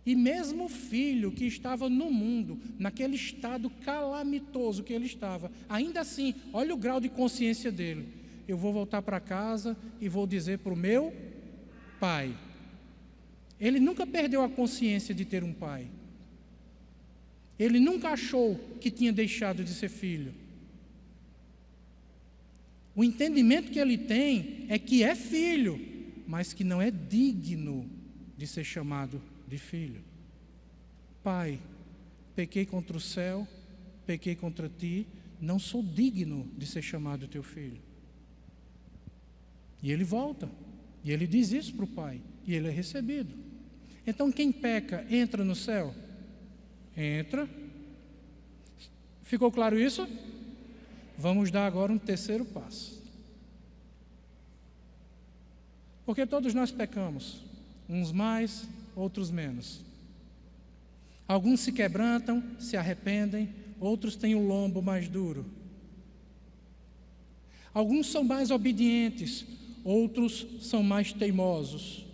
E mesmo o filho que estava no mundo, naquele estado calamitoso que ele estava, ainda assim, olha o grau de consciência dele: eu vou voltar para casa e vou dizer para o meu pai. Ele nunca perdeu a consciência de ter um pai. Ele nunca achou que tinha deixado de ser filho. O entendimento que ele tem é que é filho, mas que não é digno de ser chamado de filho. Pai, pequei contra o céu, pequei contra ti, não sou digno de ser chamado teu filho. E ele volta, e ele diz isso para o pai, e ele é recebido. Então quem peca entra no céu? Entra. Ficou claro isso? Vamos dar agora um terceiro passo. Porque todos nós pecamos, uns mais, outros menos. Alguns se quebrantam, se arrependem, outros têm o lombo mais duro. Alguns são mais obedientes, outros são mais teimosos.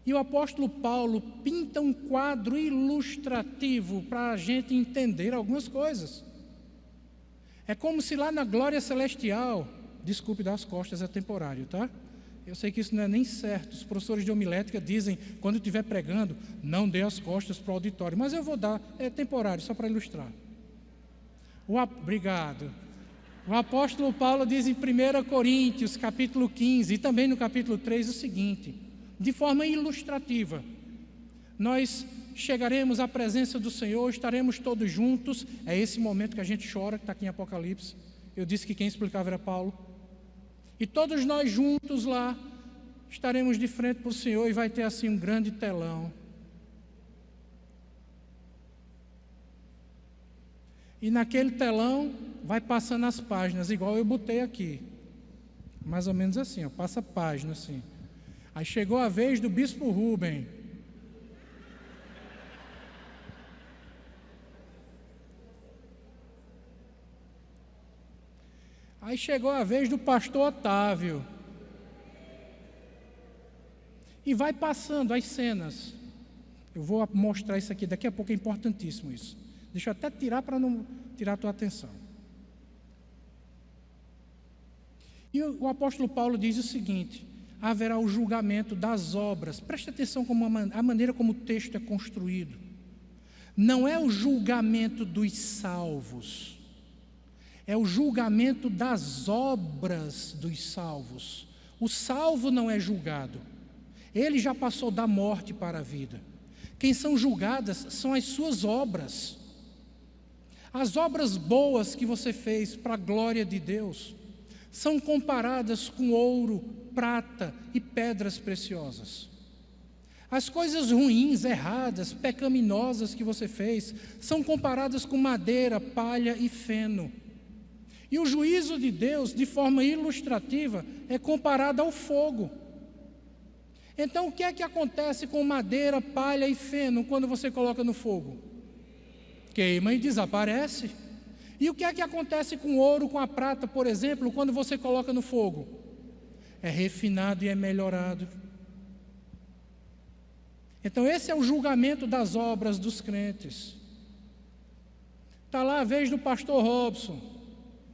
E o apóstolo Paulo pinta um quadro ilustrativo para a gente entender algumas coisas. É como se lá na glória celestial, desculpe dar as costas, é temporário, tá? Eu sei que isso não é nem certo. Os professores de homilética dizem, quando eu estiver pregando, não dê as costas para o auditório. Mas eu vou dar, é temporário, só para ilustrar. Obrigado. O apóstolo Paulo diz em 1 Coríntios, capítulo 15, e também no capítulo 3, o seguinte: de forma ilustrativa, nós chegaremos à presença do Senhor, estaremos todos juntos. É esse momento que a gente chora, que está aqui em Apocalipse. Eu disse que quem explicava era Paulo. E todos nós juntos lá, estaremos de frente para o Senhor e vai ter assim um grande telão. E naquele telão vai passando as páginas, igual eu botei aqui. Mais ou menos assim, ó, passa página assim. Aí chegou a vez do bispo Rubem. Aí chegou a vez do pastor Otávio. E vai passando as cenas. Eu vou mostrar isso aqui daqui a pouco, é importantíssimo isso. Deixa eu até tirar para não tirar a tua atenção. E o apóstolo Paulo diz o seguinte: haverá o julgamento das obras. Preste atenção como a maneira como o texto é construído. Não é o julgamento dos salvos, é o julgamento das obras dos salvos. O salvo não é julgado, ele já passou da morte para a vida. Quem são julgadas são as suas obras. As obras boas que você fez para a glória de Deus são comparadas com ouro, prata e pedras preciosas. As coisas ruins, erradas, pecaminosas que você fez são comparadas com madeira, palha e feno. E o juízo de Deus, de forma ilustrativa, é comparado ao fogo. Então, o que é que acontece com madeira, palha e feno quando você coloca no fogo? Queima e desaparece. E o que é que acontece com o ouro, com a prata, por exemplo, quando você coloca no fogo? É refinado e é melhorado. Então, esse é o julgamento das obras dos crentes. Está lá a vez do pastor Robson.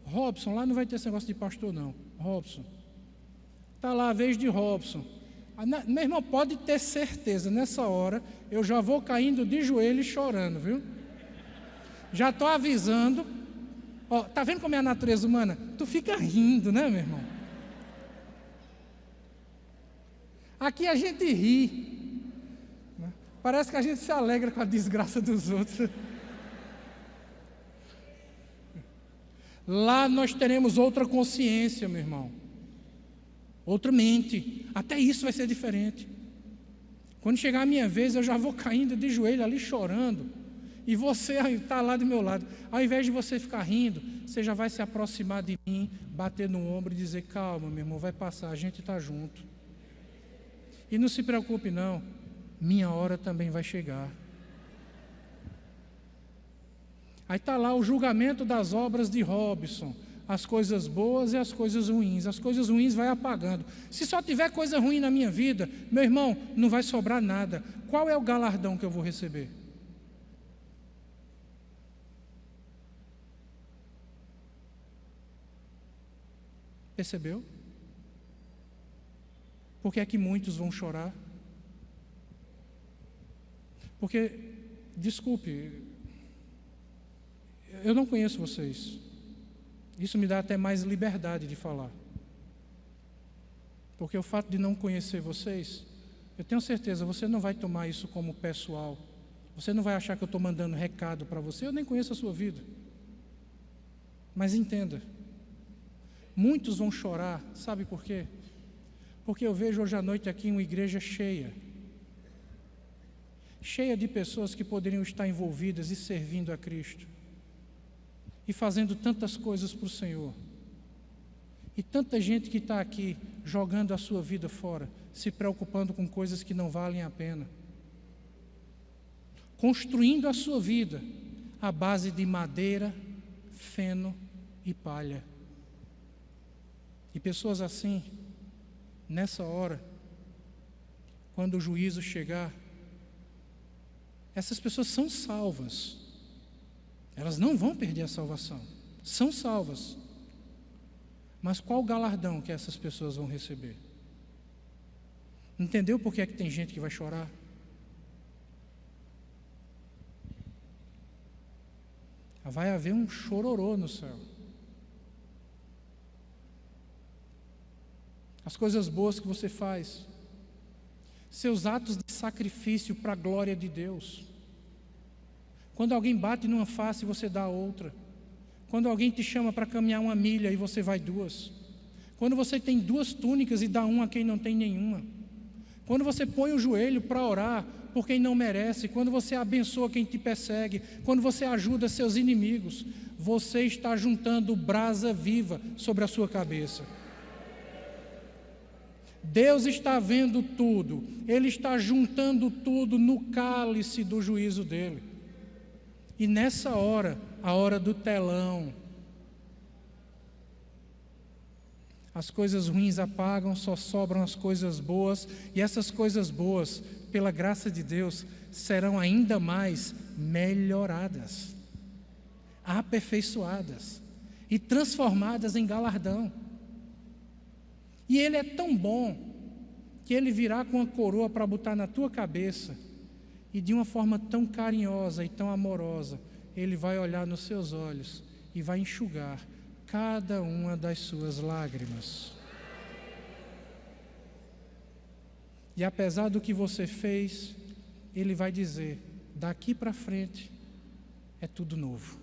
Robson, lá não vai ter esse negócio de pastor não. Robson. Está lá a vez de Robson. Meu irmão, pode ter certeza, nessa hora, eu já vou caindo de joelho e chorando, viu? Já estou avisando. Ó, tá vendo como é a natureza humana? Tu fica rindo, né, meu irmão? Aqui a gente ri. Parece que a gente se alegra com a desgraça dos outros. Lá nós teremos outra consciência, meu irmão. Outra mente. Até isso vai ser diferente. Quando chegar a minha vez, eu já vou caindo de joelho ali chorando. E você está lá do meu lado. Ao invés de você ficar rindo, você já vai se aproximar de mim, bater no ombro e dizer: calma, meu irmão, vai passar, a gente está junto. E não se preocupe não, minha hora também vai chegar. Aí está lá o julgamento das obras de Robson, as coisas boas e as coisas ruins. As coisas ruins vai apagando. Se só tiver coisa ruim na minha vida, meu irmão, não vai sobrar nada. Qual é o galardão que eu vou receber? Percebeu? Por que é que muitos vão chorar? Porque, desculpe, eu não conheço vocês. Isso me dá até mais liberdade de falar. Porque o fato de não conhecer vocês, eu tenho certeza, você não vai tomar isso como pessoal. Você não vai achar que eu estou mandando recado para você, eu nem conheço a sua vida. Mas entenda, muitos vão chorar, sabe por quê? Porque eu vejo hoje à noite aqui uma igreja cheia. Cheia de pessoas que poderiam estar envolvidas e servindo a Cristo. E fazendo tantas coisas para o Senhor. E tanta gente que está aqui jogando a sua vida fora, se preocupando com coisas que não valem a pena. Construindo a sua vida à base de madeira, feno e palha. E pessoas assim, nessa hora, quando o juízo chegar, essas pessoas são salvas. Elas não vão perder a salvação. São salvas. Mas qual o galardão que essas pessoas vão receber? Entendeu por que é que tem gente que vai chorar? Vai haver um chororô no céu. As coisas boas que você faz, seus atos de sacrifício para a glória de Deus. Quando alguém bate numa face, você dá a outra. Quando alguém te chama para caminhar 1 milha e você vai 2. Quando você tem 2 túnicas e dá uma a quem não tem nenhuma. Quando você põe o joelho para orar por quem não merece. Quando você abençoa quem te persegue. Quando você ajuda seus inimigos. Você está juntando brasa viva sobre a sua cabeça. Deus está vendo tudo. Ele está juntando tudo no cálice do juízo dele. E nessa hora, a hora do telão, as coisas ruins apagam, só sobram as coisas boas, e essas coisas boas, pela graça de Deus, serão ainda mais melhoradas, aperfeiçoadas e transformadas em galardão. E Ele é tão bom que Ele virá com uma coroa para botar na tua cabeça, e de uma forma tão carinhosa e tão amorosa, Ele vai olhar nos seus olhos e vai enxugar cada uma das suas lágrimas. E apesar do que você fez, Ele vai dizer: daqui para frente é tudo novo.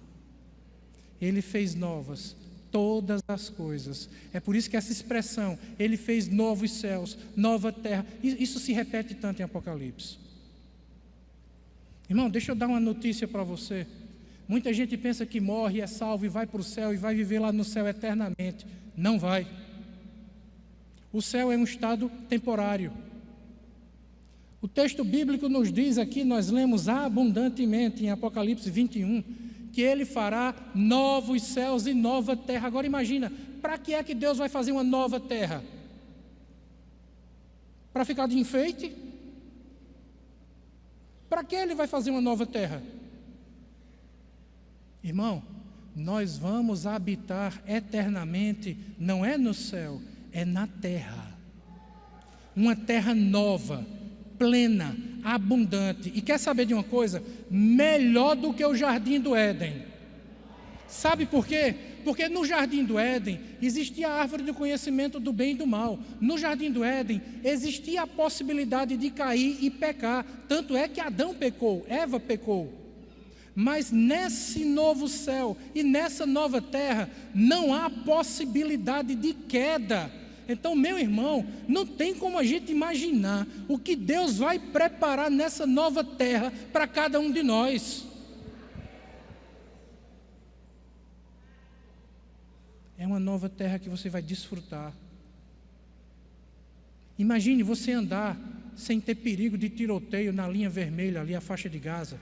Ele fez novas todas as coisas. É por isso que essa expressão, Ele fez novos céus, nova terra, isso se repete tanto em Apocalipse. Irmão, deixa eu dar uma notícia para você. Muita gente pensa que morre, é salvo e vai para o céu e vai viver lá no céu eternamente. Não vai. O céu é um estado temporário. O texto bíblico nos diz aqui, nós lemos abundantemente em Apocalipse 21, que Ele fará novos céus e nova terra. Agora imagina, para que é que Deus vai fazer uma nova terra? Para ficar de enfeite? Para que Ele vai fazer uma nova terra? Irmão, nós vamos habitar eternamente, não é no céu, é na terra. Uma terra nova, plena, abundante. E quer saber de uma coisa? Melhor do que o jardim do Éden. Sabe por quê? Porque no jardim do Éden existia a árvore do conhecimento do bem e do mal. No jardim do Éden existia a possibilidade de cair e pecar. Tanto é que Adão pecou, Eva pecou. Mas nesse novo céu e nessa nova terra não há possibilidade de queda. Então, meu irmão, não tem como a gente imaginar o que Deus vai preparar nessa nova terra para cada um de nós. É uma nova terra que você vai desfrutar. Imagine você andar sem ter perigo de tiroteio na linha vermelha, ali a faixa de Gaza.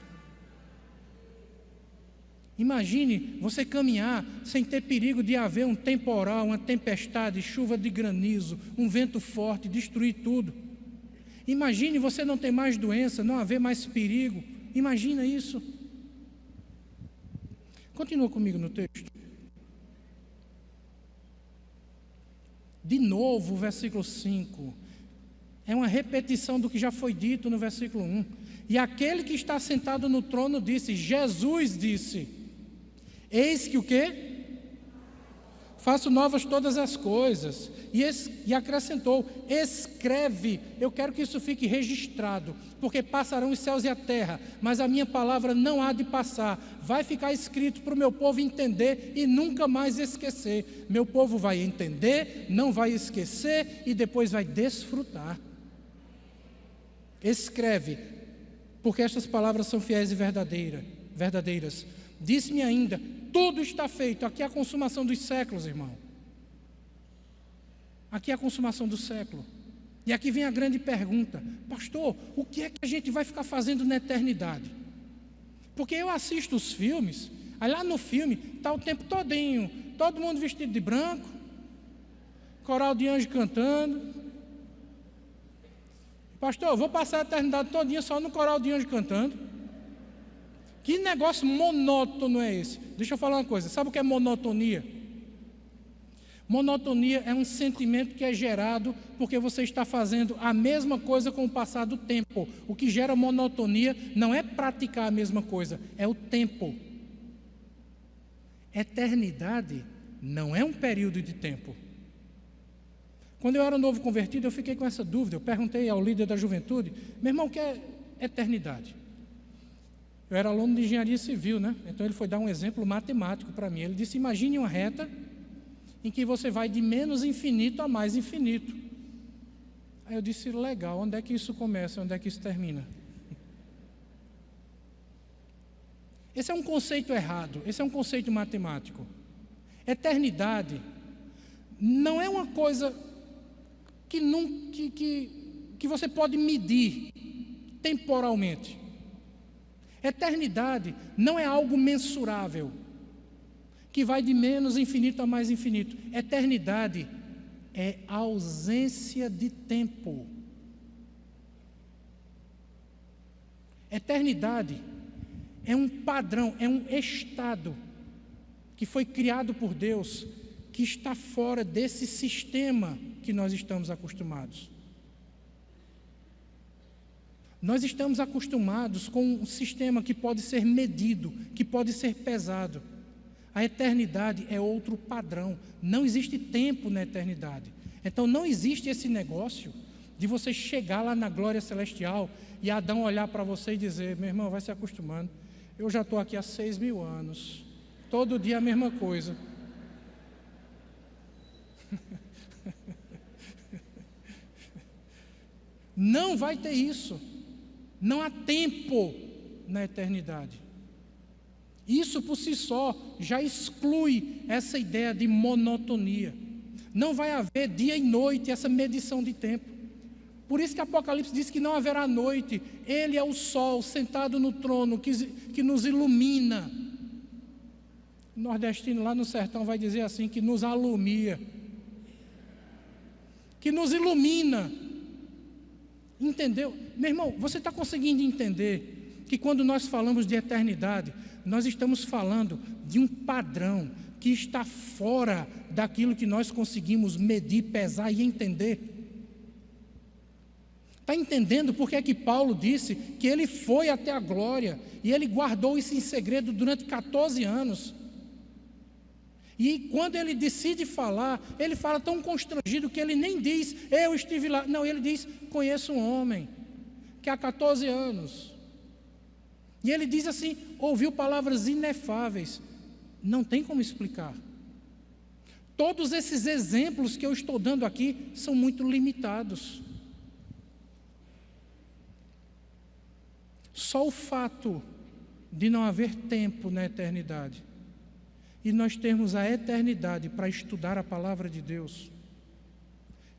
Imagine você caminhar sem ter perigo de haver um temporal, uma tempestade, chuva de granizo, um vento forte, destruir tudo. Imagine você não ter mais doença, não haver mais perigo. Imagina isso. Continua comigo no texto. De novo, o versículo 5. É uma repetição do que já foi dito no versículo 1. E aquele que está sentado no trono disse, Jesus disse, eis que o quê? Faço novas todas as coisas. E acrescentou, escreve. Eu quero que isso fique registrado, porque passarão os céus e a terra, mas a minha palavra não há de passar. Vai ficar escrito para o meu povo entender e nunca mais esquecer. Meu povo vai entender, não vai esquecer e depois vai desfrutar. Escreve, porque estas palavras são fiéis e verdadeiras. Disse-me ainda, tudo está feito. Aqui é a consumação dos séculos, irmão. Aqui é a consumação do século. E aqui vem a grande pergunta, pastor, o que é que a gente vai ficar fazendo na eternidade? Porque eu assisto os filmes, aí lá no filme está o tempo todinho, todo mundo vestido de branco, coral de anjo cantando. Pastor, eu vou passar a eternidade todinha só no coral de anjo cantando. Que negócio monótono é esse? Deixa eu falar uma coisa, sabe o que é monotonia? Monotonia é um sentimento que é gerado porque você está fazendo a mesma coisa com o passar do tempo. O que gera monotonia não é praticar a mesma coisa, é o tempo. Eternidade não é um período de tempo. Quando eu era novo convertido, eu fiquei com essa dúvida. Eu perguntei ao líder da juventude, meu irmão, o que é eternidade? Eu era aluno de engenharia civil, né? Então ele foi dar um exemplo matemático para mim. Ele disse, imagine uma reta em que você vai de menos infinito a mais infinito. Aí eu disse, legal, onde é que isso começa, onde é que isso termina? Esse é um conceito errado, esse é um conceito matemático. Eternidade não é uma coisa que você pode medir temporalmente. Eternidade não é algo mensurável, que vai de menos infinito a mais infinito. Eternidade é ausência de tempo. Eternidade é um padrão, é um estado que foi criado por Deus, que está fora desse sistema que nós estamos acostumados. Nós estamos acostumados com um sistema que pode ser medido, que pode ser pesado. A eternidade é outro padrão. Não existe tempo na eternidade. Então não existe esse negócio de você chegar lá na glória celestial e Adão olhar para você e dizer, meu irmão, vai se acostumando. Eu já estou aqui há 6.000 anos. Todo dia a mesma coisa. Não vai ter isso. Não há tempo na eternidade. Isso por si só já exclui essa ideia de monotonia. Não vai haver dia e noite essa medição de tempo. Por isso que Apocalipse diz que não haverá noite. Ele é o sol sentado no trono que nos ilumina. O nordestino lá no sertão vai dizer assim, que nos alumia. Que nos ilumina. Entendeu? Meu irmão, você está conseguindo entender que quando nós falamos de eternidade, nós estamos falando de um padrão que está fora daquilo que nós conseguimos medir, pesar e entender. Está entendendo por que é que Paulo disse que ele foi até a glória e ele guardou isso em segredo durante 14 anos? E quando ele decide falar, ele fala tão constrangido que ele nem diz, eu estive lá. Não, ele diz, conheço um homem que há 14 anos. E ele diz assim, ouviu palavras inefáveis. Não tem como explicar. Todos esses exemplos que eu estou dando aqui são muito limitados. Só o fato de não haver tempo na eternidade e nós termos a eternidade para estudar a palavra de Deus,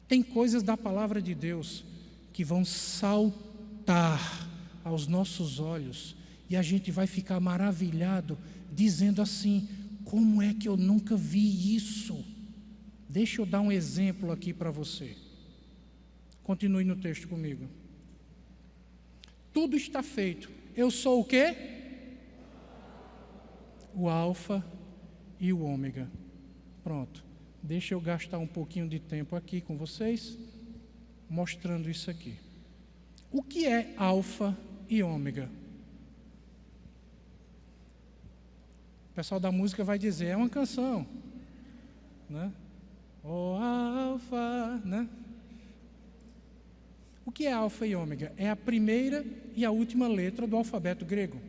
tem coisas da palavra de Deus que vão saltar aos nossos olhos e a gente vai ficar maravilhado, dizendo assim, como é que eu nunca vi isso? Deixa eu dar um exemplo aqui para você. Continue no texto comigo. Tudo está feito. Eu sou o quê? O alfa e o ômega. Pronto. Deixa eu gastar um pouquinho de tempo aqui com vocês, mostrando isso aqui. O que é alfa e ômega? O pessoal da música vai dizer, é uma canção, né? O alfa, né? O que é alfa e ômega? É a primeira e a última letra do alfabeto grego.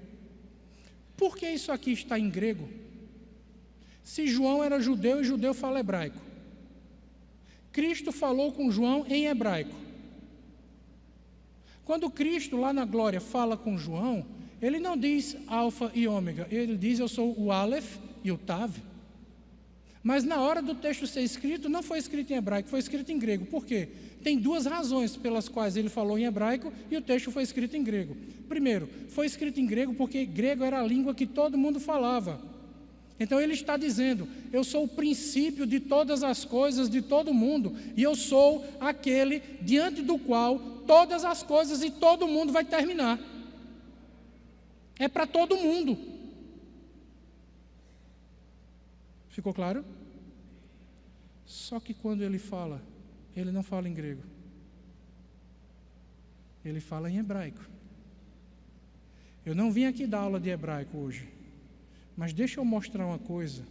Por que isso aqui está em grego? Se João era judeu e judeu fala hebraico, Cristo falou com João em hebraico. Quando Cristo lá na glória fala com João, ele não diz alfa e ômega, ele diz eu sou o Aleph e o Tav. Mas na hora do texto ser escrito, não foi escrito em hebraico, foi escrito em grego. Por quê? Tem duas razões pelas quais ele falou em hebraico e o texto foi escrito em grego. Primeiro, foi escrito em grego porque grego era a língua que todo mundo falava. Então ele está dizendo, eu sou o princípio de todas as coisas de todo mundo e eu sou aquele diante do qual todas as coisas e todo mundo vai terminar. É para todo mundo. Ficou claro? Só que quando ele fala, ele não fala em grego. Ele fala em hebraico. Eu não vim aqui dar aula de hebraico hoje, mas deixa eu mostrar uma coisa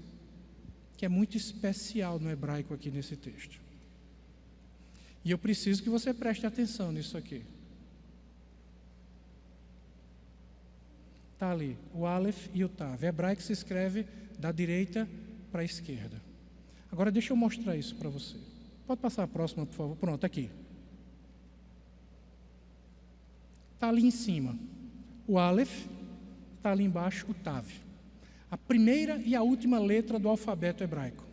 que é muito especial no hebraico aqui nesse texto. E eu preciso que você preste atenção nisso aqui. Está ali, o Aleph e o Tav. Hebraico se escreve da direita para a esquerda. Agora deixa eu mostrar isso para você. Pode passar a próxima, por favor. Pronto, aqui. Está ali em cima o Aleph, está ali embaixo o Tav. A primeira e a última letra do alfabeto hebraico.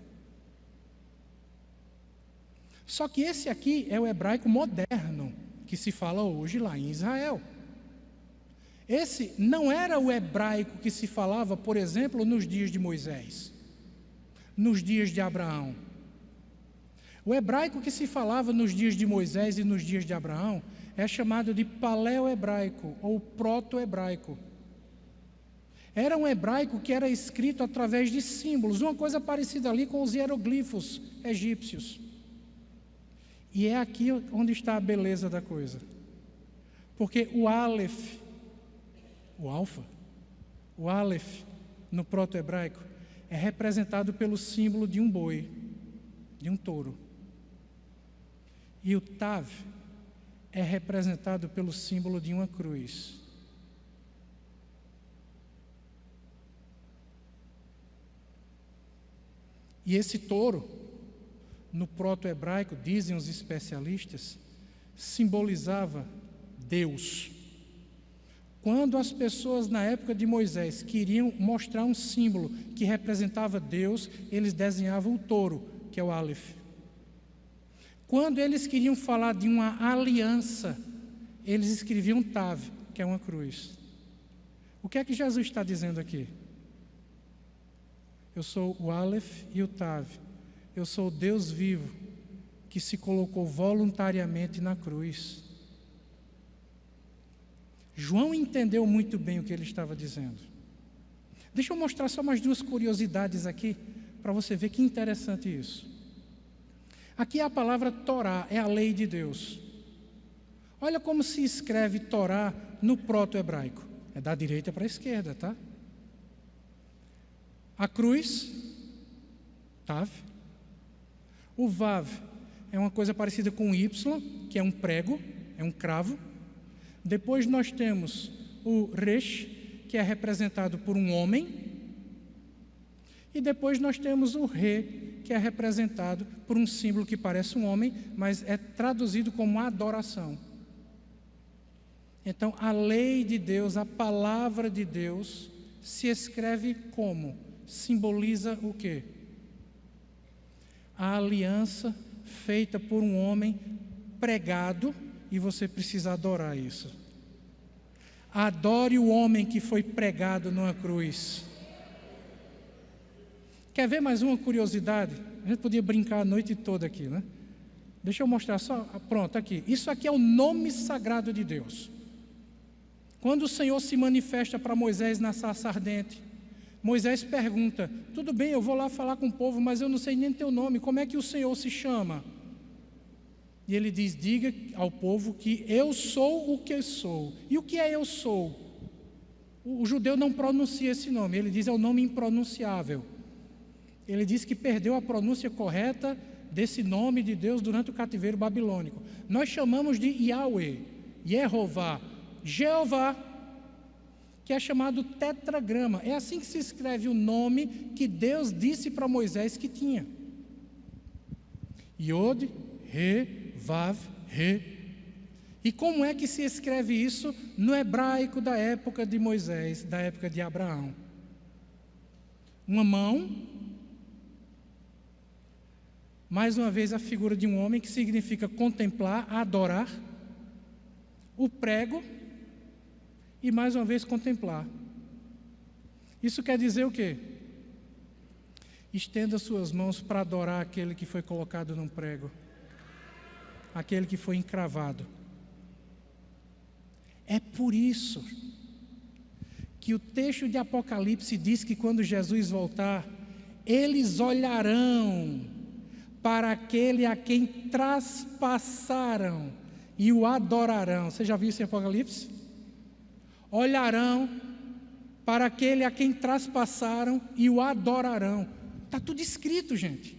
Só que esse aqui é o hebraico moderno, que se fala hoje lá em Israel. Esse não era o hebraico que se falava, por exemplo, nos dias de Moisés, nos dias de Abraão. O hebraico que se falava nos dias de Moisés e nos dias de Abraão é chamado de paleo-hebraico ou proto-hebraico. Era um hebraico que era escrito através de símbolos, uma coisa parecida ali com os hieroglifos egípcios. E é aqui onde está a beleza da coisa. Porque o Aleph, o alfa, o Aleph, no proto-hebraico, é representado pelo símbolo de um boi, de um touro. E o Tav é representado pelo símbolo de uma cruz. E esse touro, no proto-hebraico, dizem os especialistas, simbolizava Deus. Quando as pessoas na época de Moisés queriam mostrar um símbolo que representava Deus, eles desenhavam o touro, que é o Aleph. Quando eles queriam falar de uma aliança, eles escreviam Tav, que é uma cruz. O que é que Jesus está dizendo aqui? Eu sou o Aleph e o Tav. Eu sou o Deus vivo que se colocou voluntariamente na cruz. João entendeu muito bem o que ele estava dizendo. Deixa eu mostrar só mais 2 curiosidades aqui, para você ver que interessante isso. Aqui é a palavra Torá, é a lei de Deus. Olha como se escreve Torá no proto-hebraico. É da direita para a esquerda, tá? A cruz, Tav. O Vav é uma coisa parecida com o Y, que é um prego, é um cravo. Depois nós temos o Resh, que é representado por um homem. E depois nós temos o Re, que é representado por um símbolo que parece um homem, mas é traduzido como adoração. Então, a lei de Deus, a palavra de Deus, se escreve como? Simboliza o quê? A aliança feita por um homem pregado, e você precisa adorar isso. Adore o homem que foi pregado numa cruz. Quer ver mais uma curiosidade? A gente podia brincar a noite toda aqui, né? Deixa eu mostrar só, pronto, aqui. Isso aqui é o nome sagrado de Deus. Quando o Senhor se manifesta para Moisés na sarça ardente, Moisés pergunta: tudo bem, eu vou lá falar com o povo, mas eu não sei nem teu nome, como é que o Senhor se chama? E ele diz: diga ao povo que eu sou o que sou. E o que é eu sou? O judeu não pronuncia esse nome, ele diz é o nome impronunciável. Ele diz que perdeu a pronúncia correta desse nome de Deus durante o cativeiro babilônico. Nós chamamos de Yahweh, Yehová, Jeová, que é chamado tetragrama. É assim que se escreve o nome que Deus disse para Moisés que tinha. Yod, Re, Vav, Re. E como é que se escreve isso no hebraico da época de Moisés, da época de Abraão? Uma mão, mais uma vez a figura de um homem que significa contemplar, adorar, o prego e mais uma vez contemplar. Isso quer dizer o quê? Estenda suas mãos para adorar aquele que foi colocado num prego, aquele que foi encravado. É por isso que o texto de Apocalipse diz que quando Jesus voltar, eles olharão para aquele a quem traspassaram e o adorarão. Você já viu isso em Apocalipse? Olharão para aquele a quem traspassaram e o adorarão. Está tudo escrito, gente.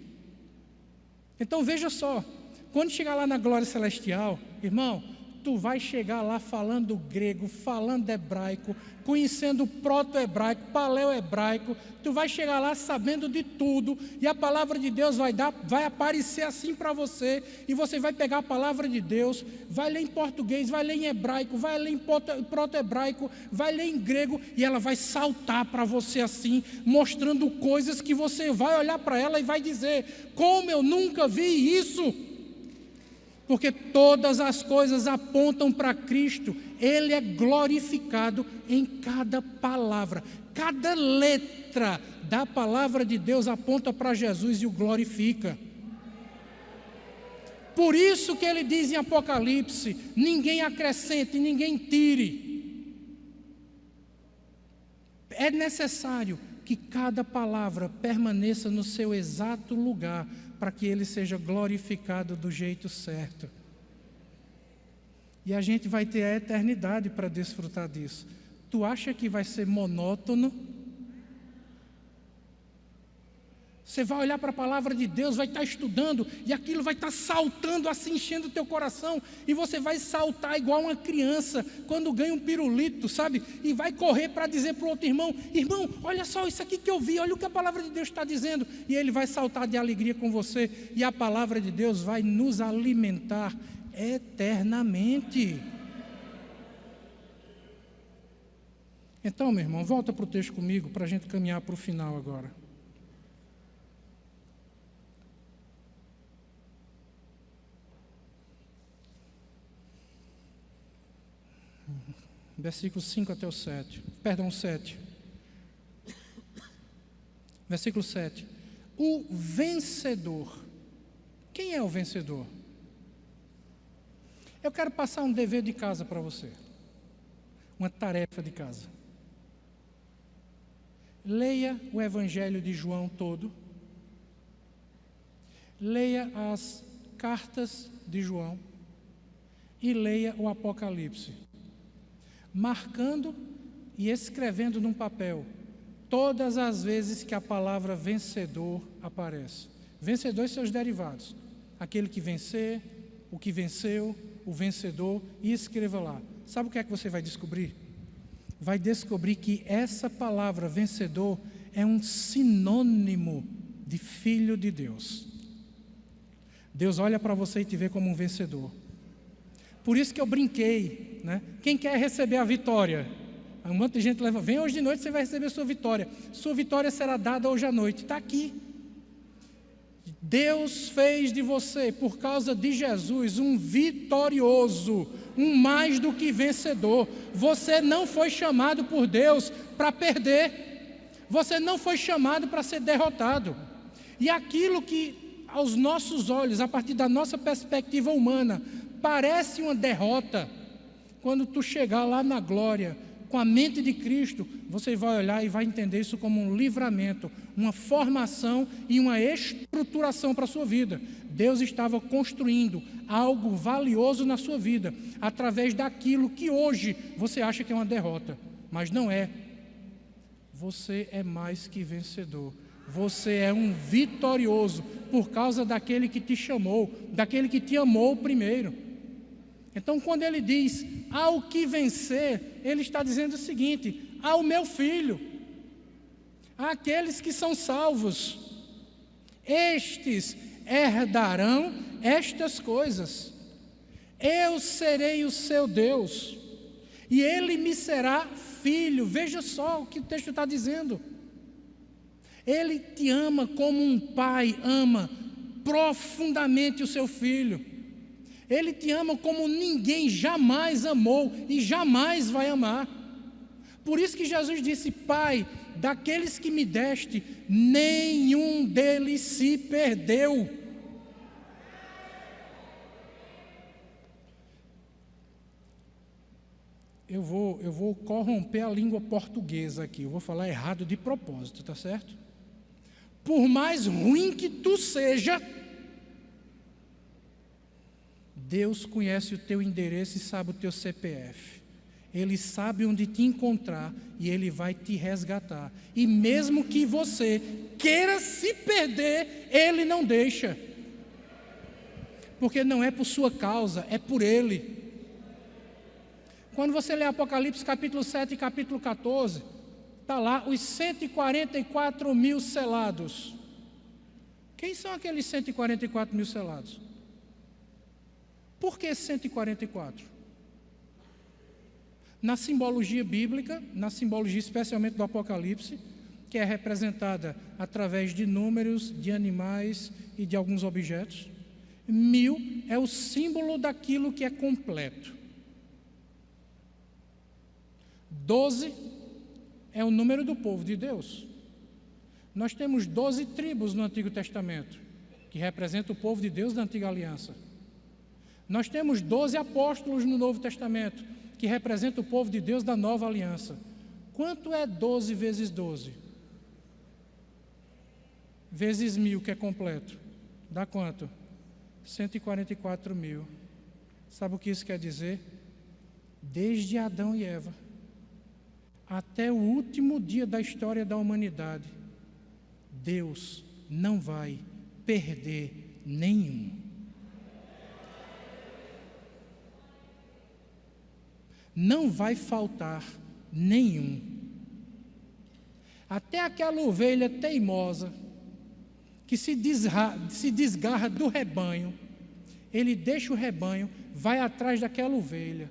Então veja só, quando chegar lá na glória celestial, irmão, tu vai chegar lá falando grego, falando hebraico, conhecendo o proto-hebraico, paleo-hebraico, tu vai chegar lá sabendo de tudo, e a palavra de Deus vai aparecer assim para você, e você vai pegar a palavra de Deus, vai ler em português, vai ler em hebraico, vai ler em proto-hebraico, vai ler em grego, e ela vai saltar para você assim, mostrando coisas que você vai olhar para ela e vai dizer: como eu nunca vi isso! Porque todas as coisas apontam para Cristo. Ele é glorificado em cada palavra. Cada letra da palavra de Deus aponta para Jesus e o glorifica. Por isso que ele diz em Apocalipse: ninguém acrescente, ninguém tire. É necessário que cada palavra permaneça no seu exato lugar, para que ele seja glorificado do jeito certo. E a gente vai ter a eternidade para desfrutar disso. Tu acha que vai ser monótono? Você vai olhar para a palavra de Deus, vai estar estudando, e aquilo vai estar saltando assim, enchendo o teu coração, e você vai saltar igual uma criança quando ganha um pirulito, sabe? E vai correr para dizer para o outro irmão: irmão, olha só isso aqui que eu vi, olha o que a palavra de Deus está dizendo. E ele vai saltar de alegria com você, e a palavra de Deus vai nos alimentar eternamente. Então, meu irmão, volta para o texto comigo para a gente caminhar para o final agora. Versículo 5 até o 7. Perdão, 7. Versículo 7. O vencedor. Quem é o vencedor? Eu quero passar um dever de casa para você. Uma tarefa de casa. Leia o Evangelho de João todo. Leia as cartas de João. E leia o Apocalipse. Marcando e escrevendo num papel todas as vezes que a palavra vencedor aparece. Vencedor e seus derivados. Aquele que vencer, o que venceu, o vencedor, e escreva lá. Sabe o que é que você vai descobrir? Vai descobrir que essa palavra vencedor é um sinônimo de filho de Deus. Deus olha para você e te vê como um vencedor. Por isso que eu brinquei, né? Quem quer receber a vitória? Um monte de gente leva, vem hoje de noite, você vai receber a sua vitória. Sua vitória será dada hoje à noite, está aqui. Deus fez de você, por causa de Jesus, um vitorioso, um mais do que vencedor. Você não foi chamado por Deus para perder. Você não foi chamado para ser derrotado. E aquilo que aos nossos olhos, a partir da nossa perspectiva humana, parece uma derrota, quando tu chegar lá na glória, com a mente de Cristo, você vai olhar e vai entender isso como um livramento, uma formação e uma estruturação para a sua vida. Deus estava construindo algo valioso na sua vida, através daquilo que hoje você acha que é uma derrota, mas não é. Você é mais que vencedor. Você é um vitorioso, por causa daquele que te chamou, daquele que te amou primeiro. Então, quando ele diz, ao que vencer, ele está dizendo o seguinte, ao meu filho, àqueles que são salvos, estes herdarão estas coisas. Eu serei o seu Deus, e ele me será filho. Veja só o que o texto está dizendo. Ele te ama como um pai ama profundamente o seu filho. Ele te ama como ninguém jamais amou e jamais vai amar. Por isso que Jesus disse, Pai, daqueles que me deste, nenhum deles se perdeu. Eu vou corromper a língua portuguesa aqui, eu vou falar errado de propósito, tá certo? Por mais ruim que tu seja, Deus conhece o teu endereço e sabe o teu CPF. Ele sabe onde te encontrar e Ele vai te resgatar. E mesmo que você queira se perder, Ele não deixa. Porque não é por sua causa, é por Ele. Quando você lê Apocalipse capítulo 7 e capítulo 14, está lá os 144 mil selados. Quem são aqueles 144 mil selados? Por que 144? Na simbologia bíblica, na simbologia especialmente do Apocalipse, que é representada através de números, de animais e de alguns objetos, 1000 é o símbolo daquilo que é completo. 12 é o número do povo de Deus. Nós temos 12 tribos no Antigo Testamento, que representam o povo de Deus da Antiga Aliança. Nós temos 12 apóstolos no Novo Testamento, que representam o povo de Deus da Nova Aliança. Quanto é 12 vezes 12? Vezes 1000, que é completo. Dá quanto? 144 mil. Sabe o que isso quer dizer? Desde Adão e Eva, até o último dia da história da humanidade, Deus não vai perder nenhum. Não vai faltar nenhum. Até aquela ovelha teimosa, que se desgarra do rebanho, ele deixa o rebanho, vai atrás daquela ovelha,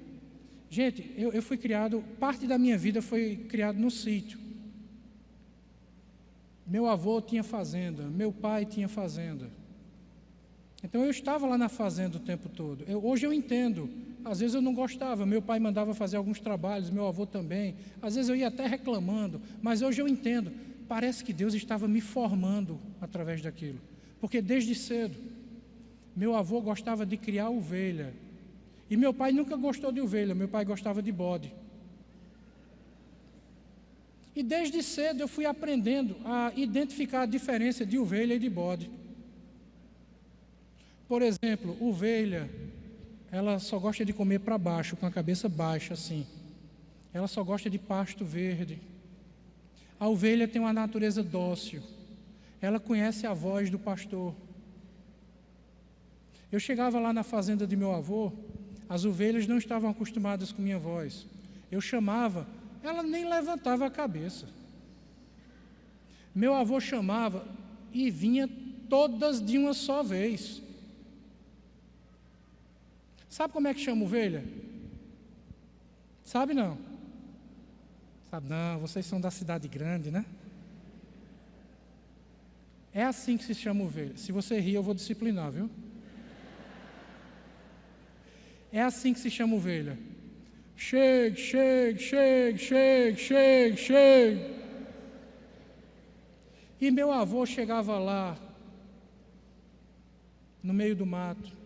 Gente, eu fui criado, parte da minha vida foi criado no sítio. Meu avô tinha fazenda, meu pai tinha fazenda. Então eu estava lá na fazenda o tempo todo. Hoje eu entendo, às vezes eu não gostava, meu pai mandava fazer alguns trabalhos, meu avô também. Às vezes eu ia até reclamando, mas hoje eu entendo. Parece que Deus estava me formando através daquilo. Porque desde cedo, meu avô gostava de criar ovelha. E meu pai nunca gostou de ovelha, meu pai gostava de bode. E desde cedo eu fui aprendendo a identificar a diferença de ovelha e de bode. Por exemplo, ovelha, ela só gosta de comer para baixo, com a cabeça baixa assim. Ela só gosta de pasto verde. A ovelha tem uma natureza dócil. Ela conhece a voz do pastor. Eu chegava lá na fazenda de meu avô, as ovelhas não estavam acostumadas com minha voz. Eu chamava, ela nem levantava a cabeça. Meu avô chamava e vinha todas de uma só vez. Sabe como é que chama ovelha? Sabe não? Sabe não, vocês são da cidade grande, né? É assim que se chama ovelha. Se você rir, eu vou disciplinar, viu? É assim que se chama ovelha. Chegue, chegue, chegue, chegue, chegue, chegue. E meu avô chegava lá, no meio do mato,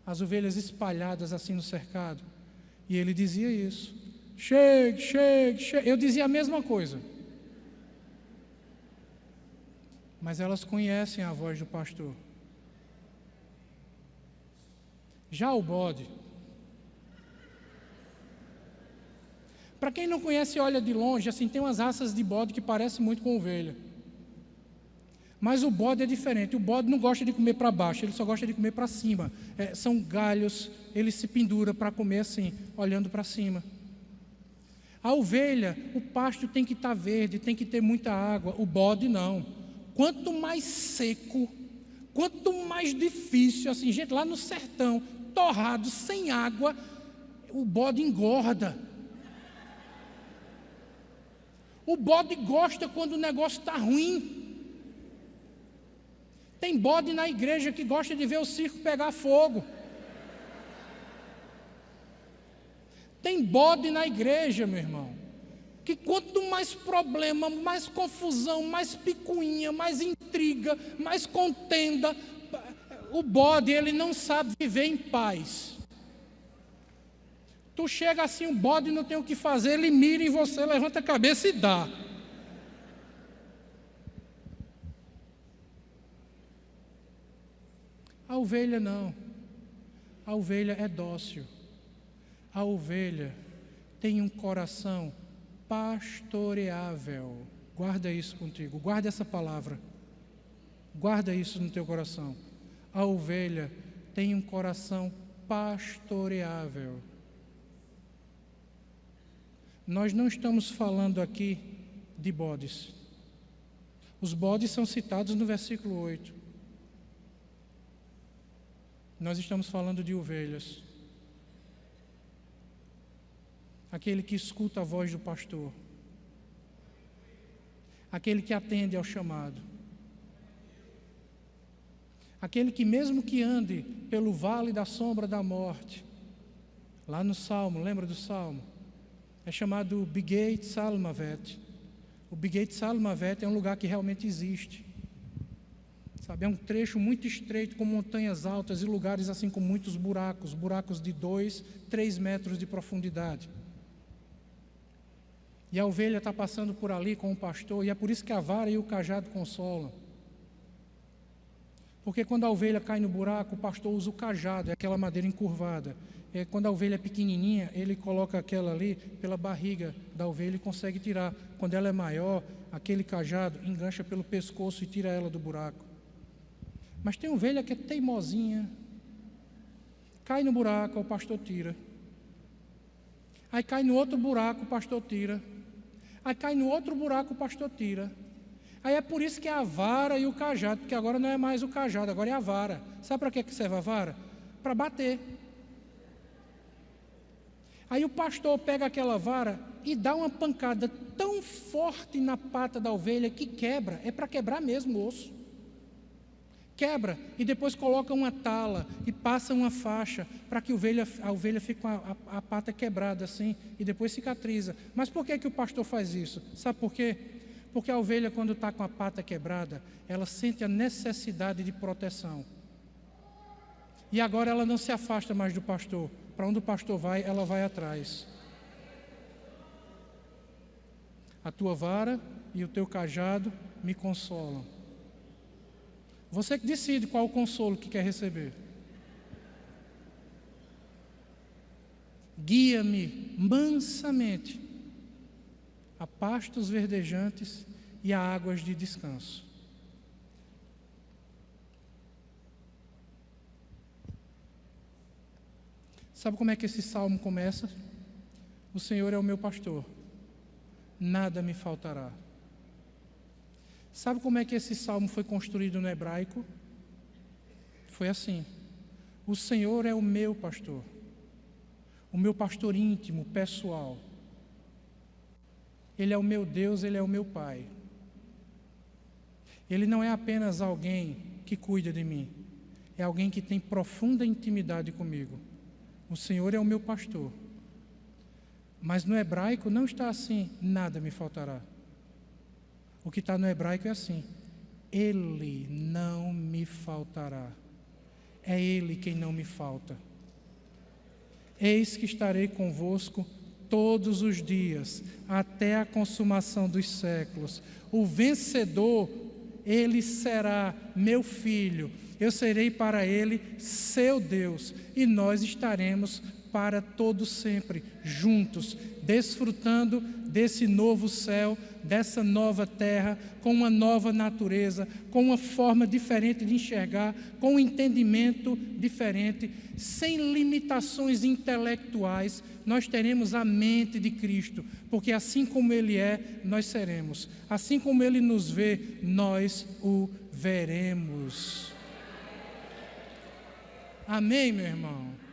as ovelhas espalhadas assim no cercado, e ele dizia isso. Chegue, chegue, chegue. Eu dizia a mesma coisa. Mas elas conhecem a voz do pastor. Já o bode, para quem não conhece, olha de longe, assim, tem umas raças de bode que parecem muito com ovelha. Mas o bode é diferente. O bode não gosta de comer para baixo, ele só gosta de comer para cima. São galhos, ele se pendura para comer assim, olhando para cima. A ovelha, o pasto tem que estar verde, tem que ter muita água. O bode não. Quanto mais seco, quanto mais difícil, assim, gente, lá no sertão, torrado, sem água, o bode engorda. O bode gosta quando o negócio está ruim. Tem bode na igreja que gosta de ver o circo pegar fogo. Tem bode na igreja, meu irmão, que quanto mais problema, mais confusão, mais picuinha, mais intriga, mais contenda, o bode, ele não sabe viver em paz. Tu chega assim, o bode não tem o que fazer, ele mira em você, levanta a cabeça e dá. A ovelha não. A ovelha é dócil. A ovelha tem um coração pastoreável. Guarda isso contigo, guarda essa palavra. Guarda isso no teu coração. A ovelha tem um coração pastoreável. Nós não estamos falando aqui de bodes. Os bodes são citados no versículo 8. Nós estamos falando de ovelhas. Aquele que escuta a voz do pastor. Aquele que atende ao chamado. Aquele que mesmo que ande pelo vale da sombra da morte, lá no Salmo, lembra do Salmo? É chamado Bigeit Salmavet. O Bigeit Salmavet é um lugar que realmente existe. Sabe, é um trecho muito estreito, com montanhas altas e lugares assim com muitos buracos, buracos de 2, 3 metros de profundidade. E a ovelha está passando por ali com o pastor, e é por isso que a vara e o cajado consolam. Porque quando a ovelha cai no buraco, o pastor usa o cajado, é aquela madeira encurvada. Quando a ovelha é pequenininha, ele coloca aquela ali pela barriga da ovelha e consegue tirar. Quando ela é maior, aquele cajado engancha pelo pescoço e tira ela do buraco. Mas tem ovelha que é teimosinha, cai no buraco, o pastor tira. Aí cai no outro buraco, o pastor tira. Aí cai no outro buraco, o pastor tira. Aí é por isso que é a vara e o cajado, porque agora não é mais o cajado, agora é a vara. Sabe para que serve a vara? Para bater. Aí o pastor pega aquela vara e dá uma pancada tão forte na pata da ovelha que quebra, é para quebrar mesmo o osso. Quebra e depois coloca uma tala e passa uma faixa para que a ovelha fique com a pata quebrada assim e depois cicatriza. Mas por que o pastor faz isso? Sabe por quê? Porque a ovelha, quando está com a pata quebrada, ela sente a necessidade de proteção. E agora ela não se afasta mais do pastor. Para onde o pastor vai, ela vai atrás. A tua vara e o teu cajado me consolam. Você que decide qual o consolo que quer receber. Guia-me mansamente a pastos verdejantes e a águas de descanso. Sabe como é que esse salmo começa? O Senhor é o meu pastor, nada me faltará. Sabe como é que esse salmo foi construído no hebraico? Foi assim: o Senhor é o meu pastor íntimo, pessoal. Ele é o meu Deus, Ele é o meu Pai. Ele não é apenas alguém que cuida de mim, é alguém que tem profunda intimidade comigo. O Senhor é o meu pastor. Mas no hebraico não está assim, nada me faltará. O que está no hebraico é assim: Ele não me faltará. É Ele quem não me falta. Eis que estarei convosco todos os dias, até a consumação dos séculos. O vencedor, ele será meu filho. Eu serei para ele seu Deus, e nós estaremos para todo sempre juntos, desfrutando desse novo céu, dessa nova terra, com uma nova natureza, com uma forma diferente de enxergar, com um entendimento diferente, sem limitações intelectuais. Nós teremos a mente de Cristo, porque assim como Ele é, nós seremos. Assim como Ele nos vê, nós o veremos. Amém, meu irmão?